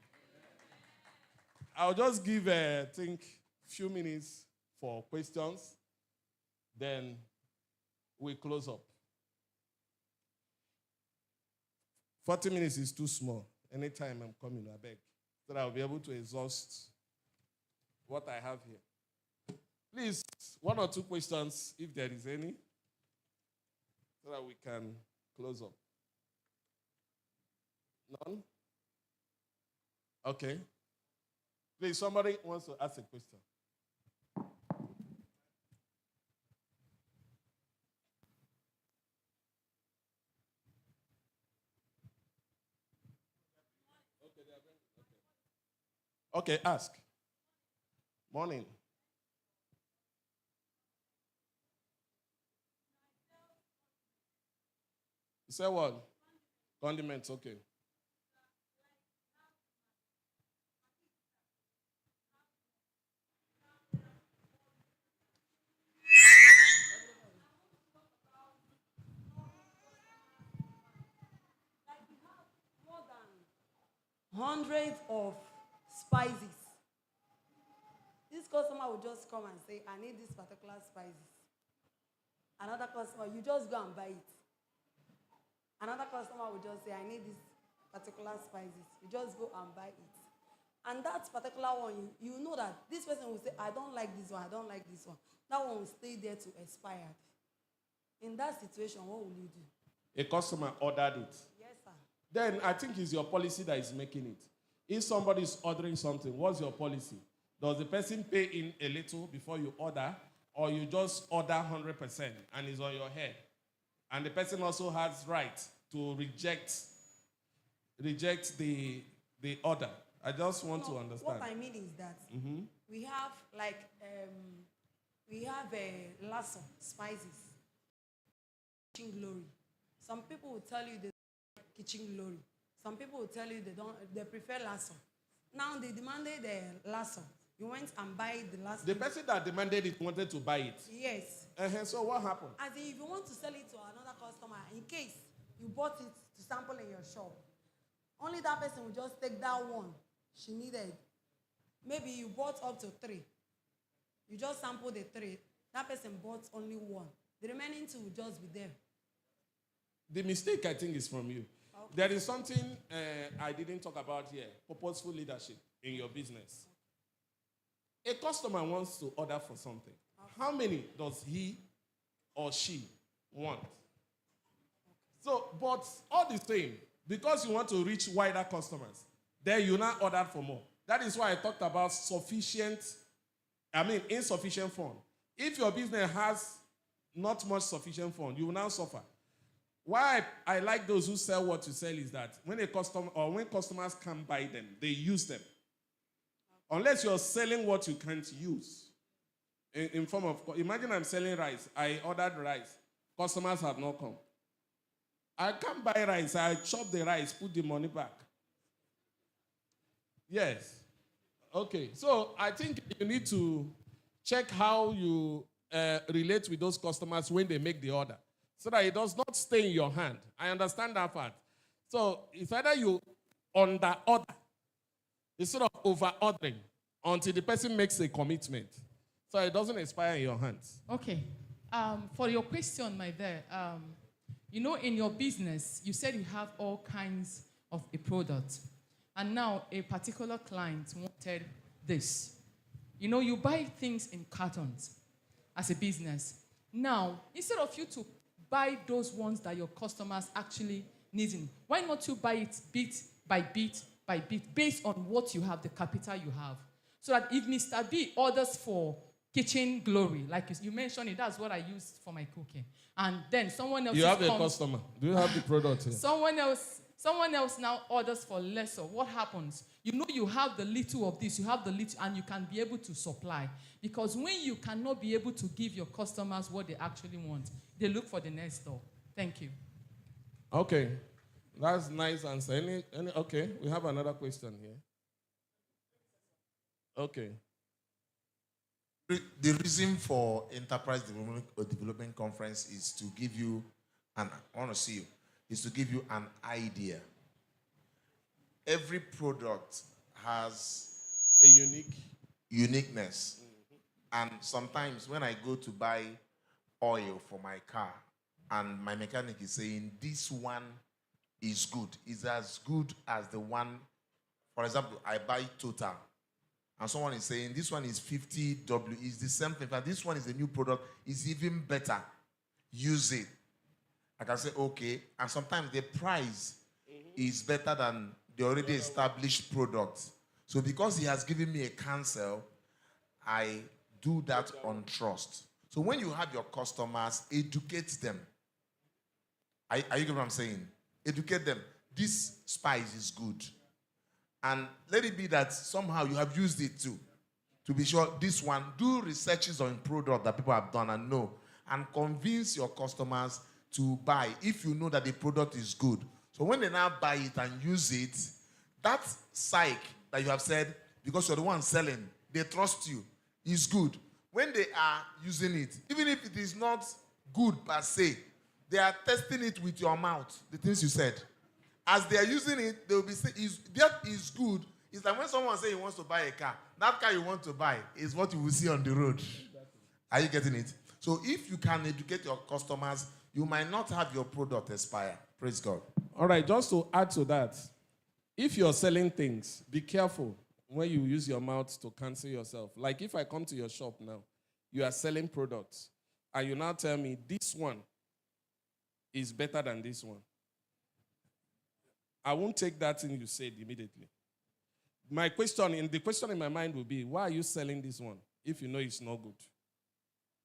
I'll just give, I think, few minutes for questions. Then we close up. 40 minutes is too small. Anytime I'm coming, I beg. So that I'll be able to exhaust what I have here. Please, 1 or 2 questions, if there is any, so that we can close up. None? Okay. Please, somebody wants to ask a question. Okay, ask. Morning. You say what? Condiments, okay. Hundreds of spices. This customer will just come and say, I need this particular spices. Another customer, you just go and buy it. Another customer will just say, I need this particular spices. You just go and buy it. And that particular one, you know that this person will say, I don't like this one, I don't like this one. That one will stay there to expire. In that situation, what will you do? A customer ordered it. Yes, sir. Then I think it's your policy that is making it. If somebody is ordering something, what's your policy? Does the person pay in a little before you order, or you just order 100% and it's on your head? And the person also has right to reject the order. I just want to understand. What I mean is that we have a lasso spices, kitchen glory. Some people will tell you they like kitchen glory. Some people will tell you they prefer lasso. Now they demanded the lasso. You went and buy the lasso. The person that demanded it wanted to buy it. Yes. So what happened? As if you want to sell it to another customer, in case you bought it to sample in your shop, only that person will just take that one she needed. Maybe you bought up to 3. You just sampled the 3. That person bought only 1. The remaining 2 will just be there. The mistake, I think, is from you. Okay. There is something I didn't talk about here, purposeful leadership in your business. A customer wants to order for something. Okay. How many does he or she want? Okay. So, but all the same, because you want to reach wider customers, then you now order for more. That is why I talked about insufficient fund. If your business has not much sufficient fund, you will now suffer. Why I like those who sell what you sell is that when customers come buy them, they use them. Unless you're selling what you can't use. In form of, imagine I'm selling rice. I ordered rice. Customers have not come. I can't buy rice. I chop the rice, put the money back. Yes. Okay. So I think you need to check how you relate with those customers when they make the order, so that it does not stay in your hand. I understand that part. So it's either you under-order instead of over-ordering until the person makes a commitment, so it doesn't expire in your hands. Okay. For your question, my dear, in your business, you said you have all kinds of a product. And now a particular client wanted this. You buy things in cartons as a business. Now, instead of you to buy those ones that your customers actually need, why not you buy it bit by bit by bit based on what you have, the capital you have? So that if Mr. B orders for kitchen glory, like you mentioned it, that's what I use for my cooking. And then someone else... You have a customer. Do you have the product here? Someone else now orders for lesser. What happens? You have the little of this, you have the little, and you can be able to supply. Because when you cannot be able to give your customers what they actually want, they look for the next door. Thank you. Okay. That's nice answer. Okay, we have another question here. Okay. The reason for Enterprise Development Conference is to give you, and I want to see you, is to give you an idea. Every product has A uniqueness. And sometimes when I go to buy oil for my car and my mechanic is saying this one is good, is as good as the one, for example, I buy Total and someone is saying this one is 50W, is the same thing, but this one is a new product, is even better. Use it. I can say okay, and sometimes the price is better than the already established product. So because he has given me a counsel, I do that on trust. So when you have your customers, educate them. Are you getting what I'm saying? Educate them. This spice is good. And let it be that somehow you have used it too. To be sure, this one, do researches on product that people have done and know. And convince your customers to buy if you know that the product is good. So when they now buy it and use it, that psych that you have said, because you're the one selling, they trust you, is good. When they are using it, even if it is not good per se, they are testing it with your mouth, the things you said. As they are using it, they will be saying, that is good. It's like when someone says he wants to buy a car, that car you want to buy is what you will see on the road. Are you getting it? So if you can educate your customers, you might not have your product expire. Praise God. All right, just to add to that, if you're selling things, be careful when you use your mouth to cancel yourself. Like if I come to your shop now, you are selling products, and you now tell me this one is better than this one. I won't take that thing you said immediately. The question in my mind will be, why are you selling this one if you know it's not good?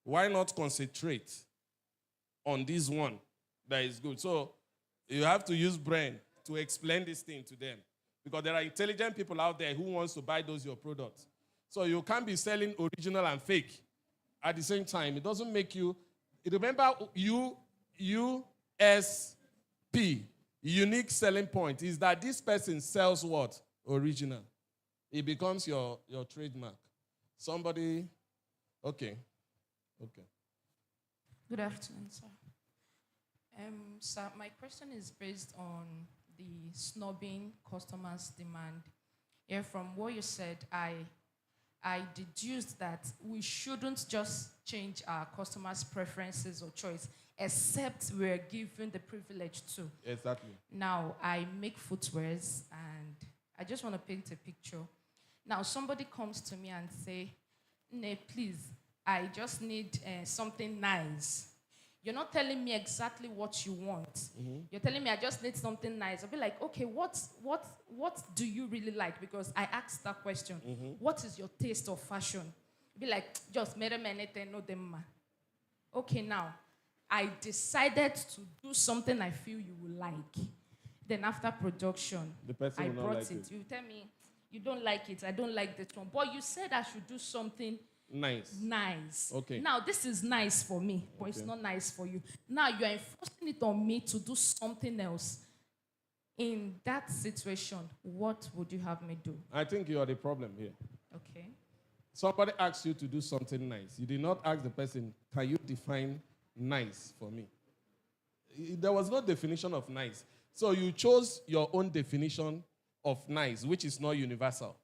Why not concentrate on this one that is good? So you have to use brain to explain this thing to them. Because there are intelligent people out there who wants to buy those your products. So you can't be selling original and fake at the same time. It doesn't make you... Remember, USP, unique selling point, is that this person sells what? Original. It becomes your trademark. Somebody... Okay. Good afternoon, sir. Sir, my question is based on the snubbing customers' demand. Yeah, from what you said, I deduced that we shouldn't just change our customers' preferences or choice, except we're given the privilege to. Exactly. Now, I make footwears, and I just want to paint a picture. Now, somebody comes to me and say, "Nee, please, I just need something nice." You're not telling me exactly what you want. Mm-hmm. You're telling me I just need something nice. I'll be like, okay, what do you really like? Because I asked that question. Mm-hmm. What is your taste of fashion? Be like, just mere menete no demma. Okay, now, I decided to do something I feel you will like. Then after production, I brought it. You tell me, you don't like it, I don't like this one. But you said I should do something nice. Okay. Now, this is nice for me, but it's not nice for you. Now, you are enforcing it on me to do something else. In that situation, what would you have me do? I think you are the problem here. Okay. Somebody asked you to do something nice. You did not ask the person, can you define nice for me? There was no definition of nice. So you chose your own definition of nice, which is not universal.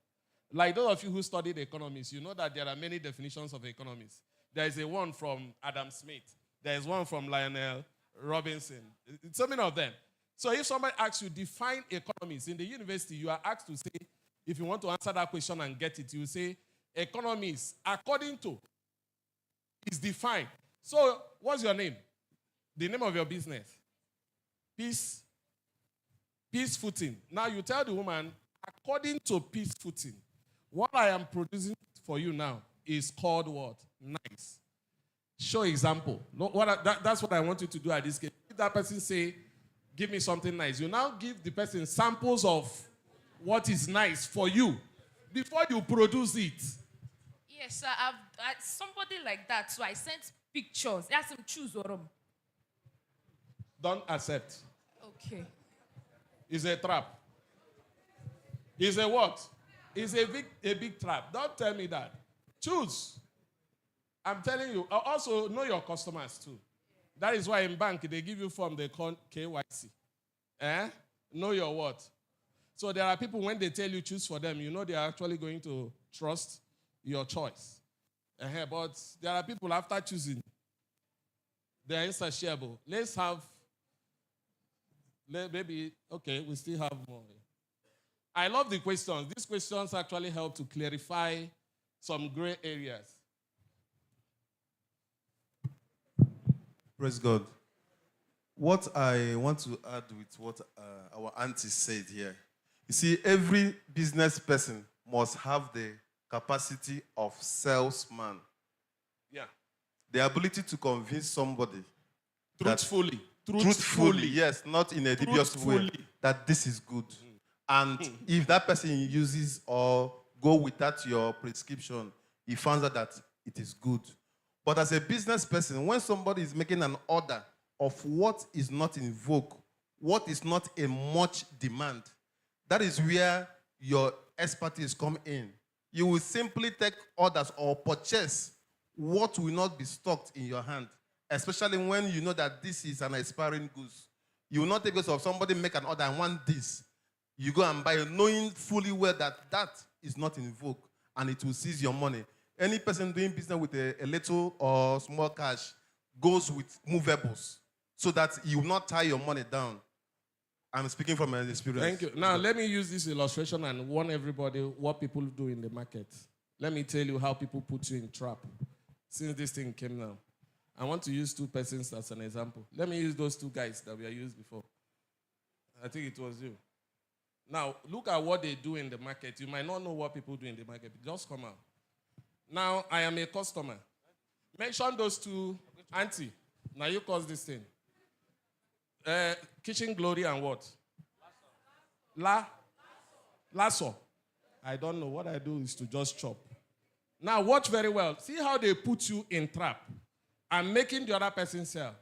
Like those of you who studied economics, you know that there are many definitions of economics. There is a one from Adam Smith. There is one from Lionel Robinson. So many of them. So if somebody asks you, define economics, in the university, you are asked to say, if you want to answer that question and get it, you say, economics, according to, is defined. So what's your name? The name of your business? Peace Footing. Now you tell the woman, according to Peace Footing, what I am producing for you now is called what? Nice. Show example. That's what I want you to do at this case. If that person say, give me something nice, you now give the person samples of what is nice for you before you produce it. Yes, sir. I've somebody like that, so I sent pictures. Ask him choose or Don't accept. Okay. It's a trap. It's a what? It's a big trap. Don't tell me that. Choose. I'm telling you. Also, know your customers too. That is why in bank, they give you form they call KYC. Know your what. So there are people, when they tell you choose for them, you know they are actually going to trust your choice. But there are people after choosing, they are insatiable. Let's have, maybe, okay, we still have more. I love the questions. These questions actually help to clarify some gray areas. Praise God. What I want to add with what our auntie said here, you see, every business person must have the capacity of salesman. Yeah. The ability to convince somebody. Truthfully. Truthfully, yes, not in a dubious way, that this is good. And if that person uses or go without your prescription, he finds out that it is good. But as a business person, when somebody is making an order of what is not in vogue, what is not a much demand, that is where your expertise come in. You will simply take orders or purchase what will not be stocked in your hand, especially when you know that this is an expiring goods. You will not take this of somebody make an order and want this. You go and buy it knowing fully well that that is not in vogue and it will seize your money. Any person doing business with a little or small cash goes with movables so that you will not tie your money down. I'm speaking from experience. Thank you. Now, let me use this illustration and warn everybody what people do in the market. Let me tell you how people put you in trap since this thing came now. I want to use two persons as an example. Let me use those two guys that we have used before. I think it was you. Now, look at what they do in the market. You might not know what people do in the market. Just come out. Now, I am a customer. Mention those two. Auntie, now you cause this thing. Kitchen Glory and what? Lasso. I don't know. What I do is to just chop. Now, watch very well. See how they put you in trap and making the other person sell.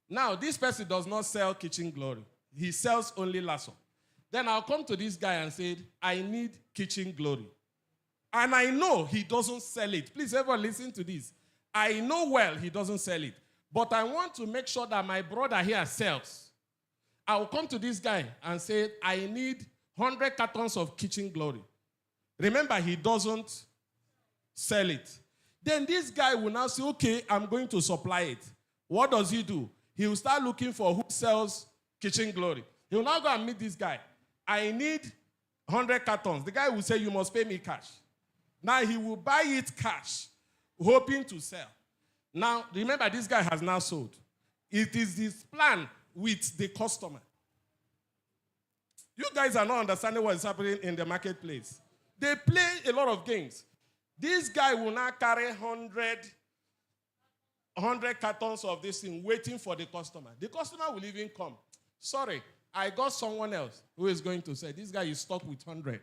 Now, this person does not sell Kitchen Glory. He sells only Lasso. Then I'll come to this guy and say, I need Kitchen Glory. And I know he doesn't sell it. Please, everyone, listen to this. I know well he doesn't sell it. But I want to make sure that my brother here sells. I will come to this guy and say, I need 100 cartons of Kitchen Glory. Remember, he doesn't sell it. Then this guy will now say, okay, I'm going to supply it. What does he do? He will start looking for who sells Kitchen Glory. He will now go and meet this guy. I need 100 cartons. The guy will say, you must pay me cash. Now he will buy it cash, hoping to sell. Now, remember, this guy has now sold. It is his plan with the customer. You guys are not understanding what is happening in the marketplace. They play a lot of games. This guy will now carry 100 cartons of this thing waiting for the customer. The customer will even come. Sorry, I got someone else who is going to say, this guy is stuck with 100.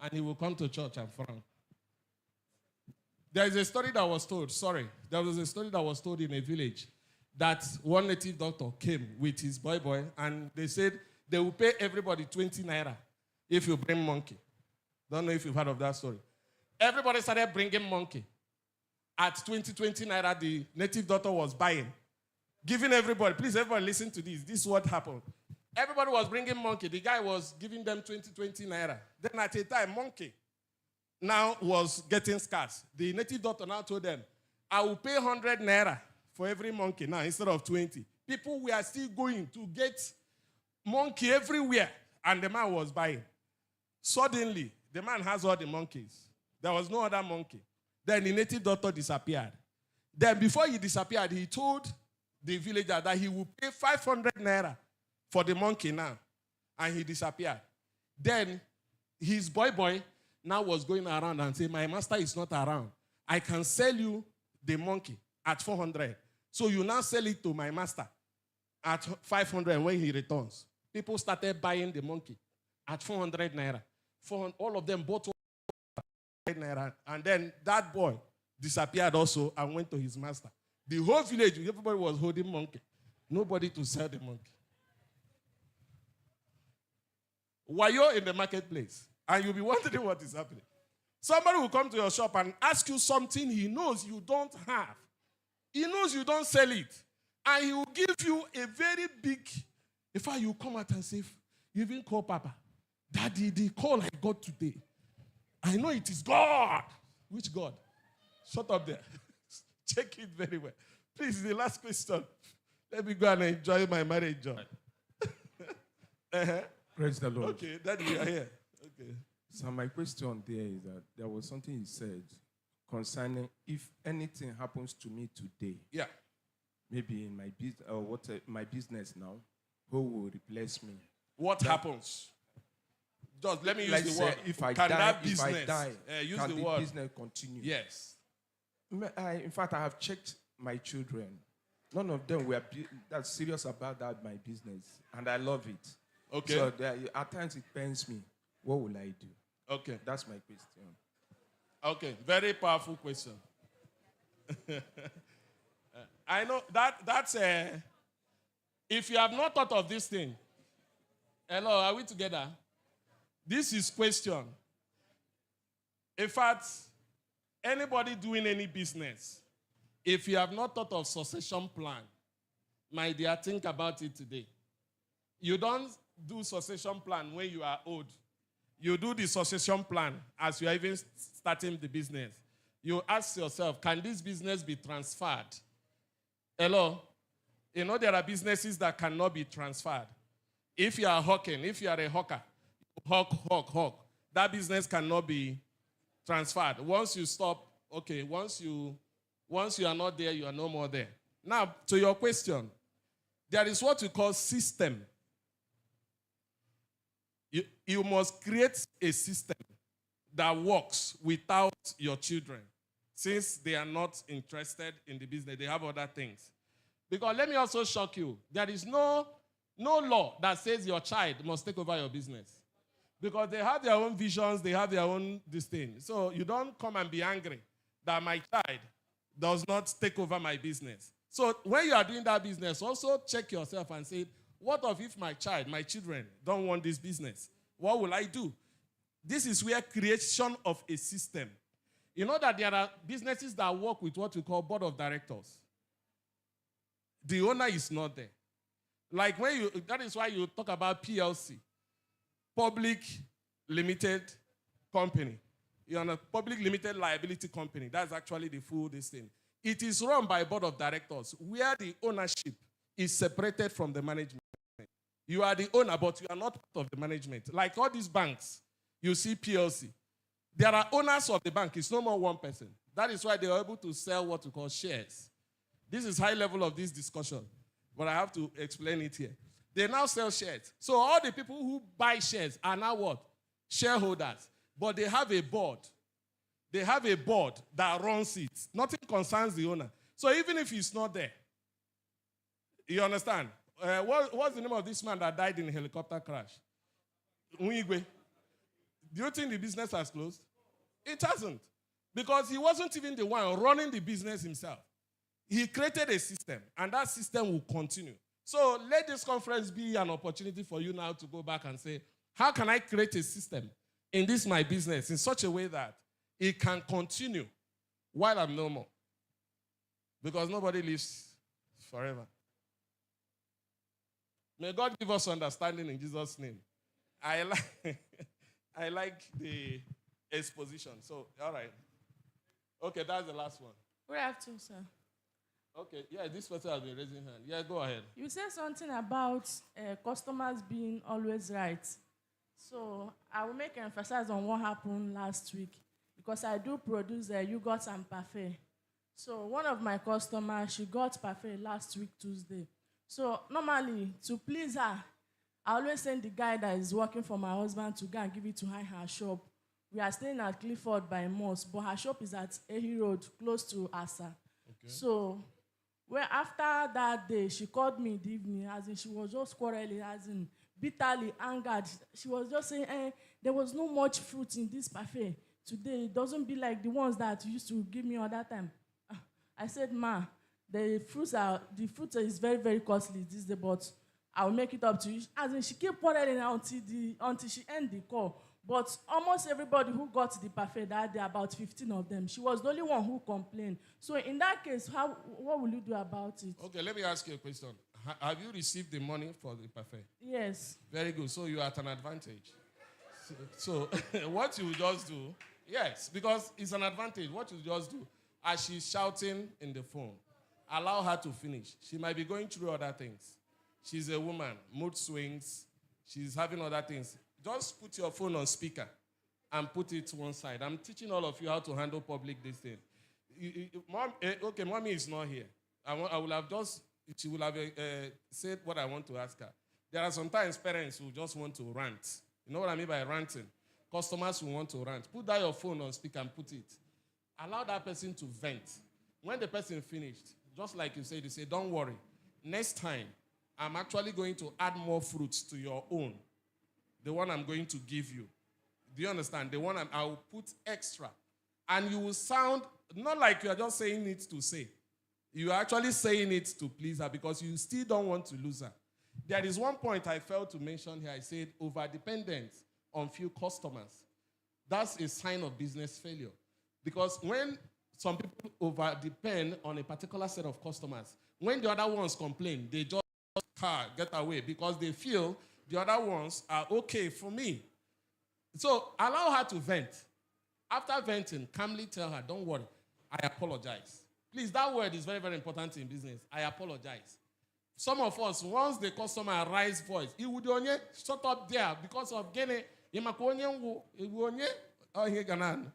And he will come to church and frown. There is a story that was told, there was a story that was told in a village that one native doctor came with his boy, and they said they will pay everybody 20 naira if you bring monkey. Don't know if you've heard of that story. Everybody started bringing monkey. At 20 naira, the native doctor was buying, giving everybody, please everybody listen to this. This is what happened. Everybody was bringing monkey. The guy was giving them 20 naira. Then at a time, monkey now was getting scarce. The native doctor now told them, I will pay 100 naira for every monkey now instead of 20. People were still going to get monkey everywhere. And the man was buying. Suddenly, the man has all the monkeys. There was no other monkey. Then the native doctor disappeared. Then before he disappeared, he told the villager that he would pay 500 naira for the monkey now. And he disappeared. Then his boy now was going around and saying, my master is not around. I can sell you the monkey at 400. So you now sell it to my master at 500 when he returns. People started buying the monkey at 400 naira. All of them bought 400 naira. And then that boy disappeared also and went to his master. The whole village, everybody was holding monkey. Nobody to sell the monkey. While you're in the marketplace, and you'll be wondering what is happening. Somebody will come to your shop and ask you something he knows you don't have. He knows you don't sell it. And he will give you a very big In fact, you come out and say, you even call Papa, Daddy, the call I got today, I know it is God. Which God? Shut up there. Check it very well. Please, the last question. Let me go and enjoy my marriage job. Praise the Lord. Okay, Daddy, you are here. Okay. So my question there is that there was something you said concerning if anything happens to me today, Yeah. maybe in my business or my business now, who will replace me? What happens? Just let me use Like the say, word. if I Can die, that business, use can the the word. business continue? Yes. In fact, I have checked my children. None of them were that serious about that my business, and I love it. Okay. So at times it pains me. What will I do? Okay. That's my question. Okay. Very powerful question. I know that's if you have not thought of this thing. Hello, are we together? This is question. In fact, anybody doing any business, if you have not thought of succession plan, my dear, think about it today. You don't do succession plan when you are old. You do the succession plan as you are even starting the business. You ask yourself, can this business be transferred? Hello? You know there are businesses that cannot be transferred. If you are hawking, if you are a hawker, hawk, that business cannot be transferred. Once you stop, okay, once you are not there, you are no more there. Now, to your question, there is what we call system. You must create a system that works without your children, since they are not interested in the business. They have other things. Because let me also shock you. There is no law that says your child must take over your business. Because they have their own visions, they have their own this thing. So you don't come and be angry that my child does not take over my business. So when you are doing that business, also check yourself and say, what if my children don't want this business? What will I do? This is where creation of a system. You know that there are businesses that work with what we call board of directors. The owner is not there. Like that is why you talk about PLC, public limited company. You're on a public limited liability company. That's actually the full this thing. It is run by a board of directors where the ownership is separated from the management. You are the owner, but you are not part of the management. Like all these banks, you see PLC. There are owners of the bank. It's no more one person. That is why they are able to sell what we call shares. This is high level of this discussion, but I have to explain it here. They now sell shares. So all the people who buy shares are now what? Shareholders. But they have a board. They have a board that runs it. Nothing concerns the owner. So even if he's not there, you understand? What's the name of this man that died in a helicopter crash? Nwigwe. Do you think the business has closed? It hasn't. Because he wasn't even the one running the business himself. He created a system, and that system will continue. So let this conference be an opportunity for you now to go back and say, how can I create a system in this my business in such a way that it can continue while I'm no more? Because nobody lives forever. May God give us understanding in Jesus' name. I like the exposition. So, all right. Okay, that's the last one. Good afternoon, sir. Okay, yeah, this person has been raising hand. Yeah, go ahead. You said something about customers being always right. So I will make emphasis on what happened last week because I do produce yogurt and parfait. So one of my customers, she got parfait last week, Tuesday. So normally, to please her, I always send the guy that is working for my husband to go and give it to her shop. We are staying at Clifford by Moss, but her shop is at Ehi Road, close to Asa. Okay. So after that day, she called me in the evening, as in she was just quarreling, as in bitterly angered. She was just saying, there was no much fruit in this parfait today. It doesn't be like the ones that you used to give me all that time. I said, ma, the fruit is very, very costly this day, but I'll make it up to you. As in, she kept quarreling until she ended the call. But almost everybody who got the parfait that day, about 15 of them, she was the only one who complained. So in that case, what will you do about it? Okay, let me ask you a question. Have you received the money for the parfait? Yes. Very good. So you are at an advantage. So what you just do, yes, because it's an advantage. What you just do, as she's shouting in the phone, allow her to finish. She might be going through other things. She's a woman, mood swings. She's having other things. Just put your phone on speaker and put it to one side. I'm teaching all of you how to handle public this thing. Okay, mommy is not here. She will have said what I want to ask her. There are sometimes parents who just want to rant. You know what I mean by ranting? Customers who want to rant. Put down your phone on speaker and put it. Allow that person to vent. When the person finished, just like you say, don't worry. Next time, I'm actually going to add more fruits to your own. The one I'm going to give you. Do you understand? The one I will put extra. And you will sound not like you are just saying it to say. You are actually saying it to please her because you still don't want to lose her. There is one point I failed to mention here. I said over-dependence on few customers. That's a sign of business failure. Because when some people over-depend on a particular set of customers, when the other ones complain, they just get away because they feel the other ones are okay for me. So allow her to vent. After venting, calmly tell her, don't worry, I apologize. Please, that word is very, very important in business. I apologize. Some of us, once the customer raise voice, he would only shut up there because of getting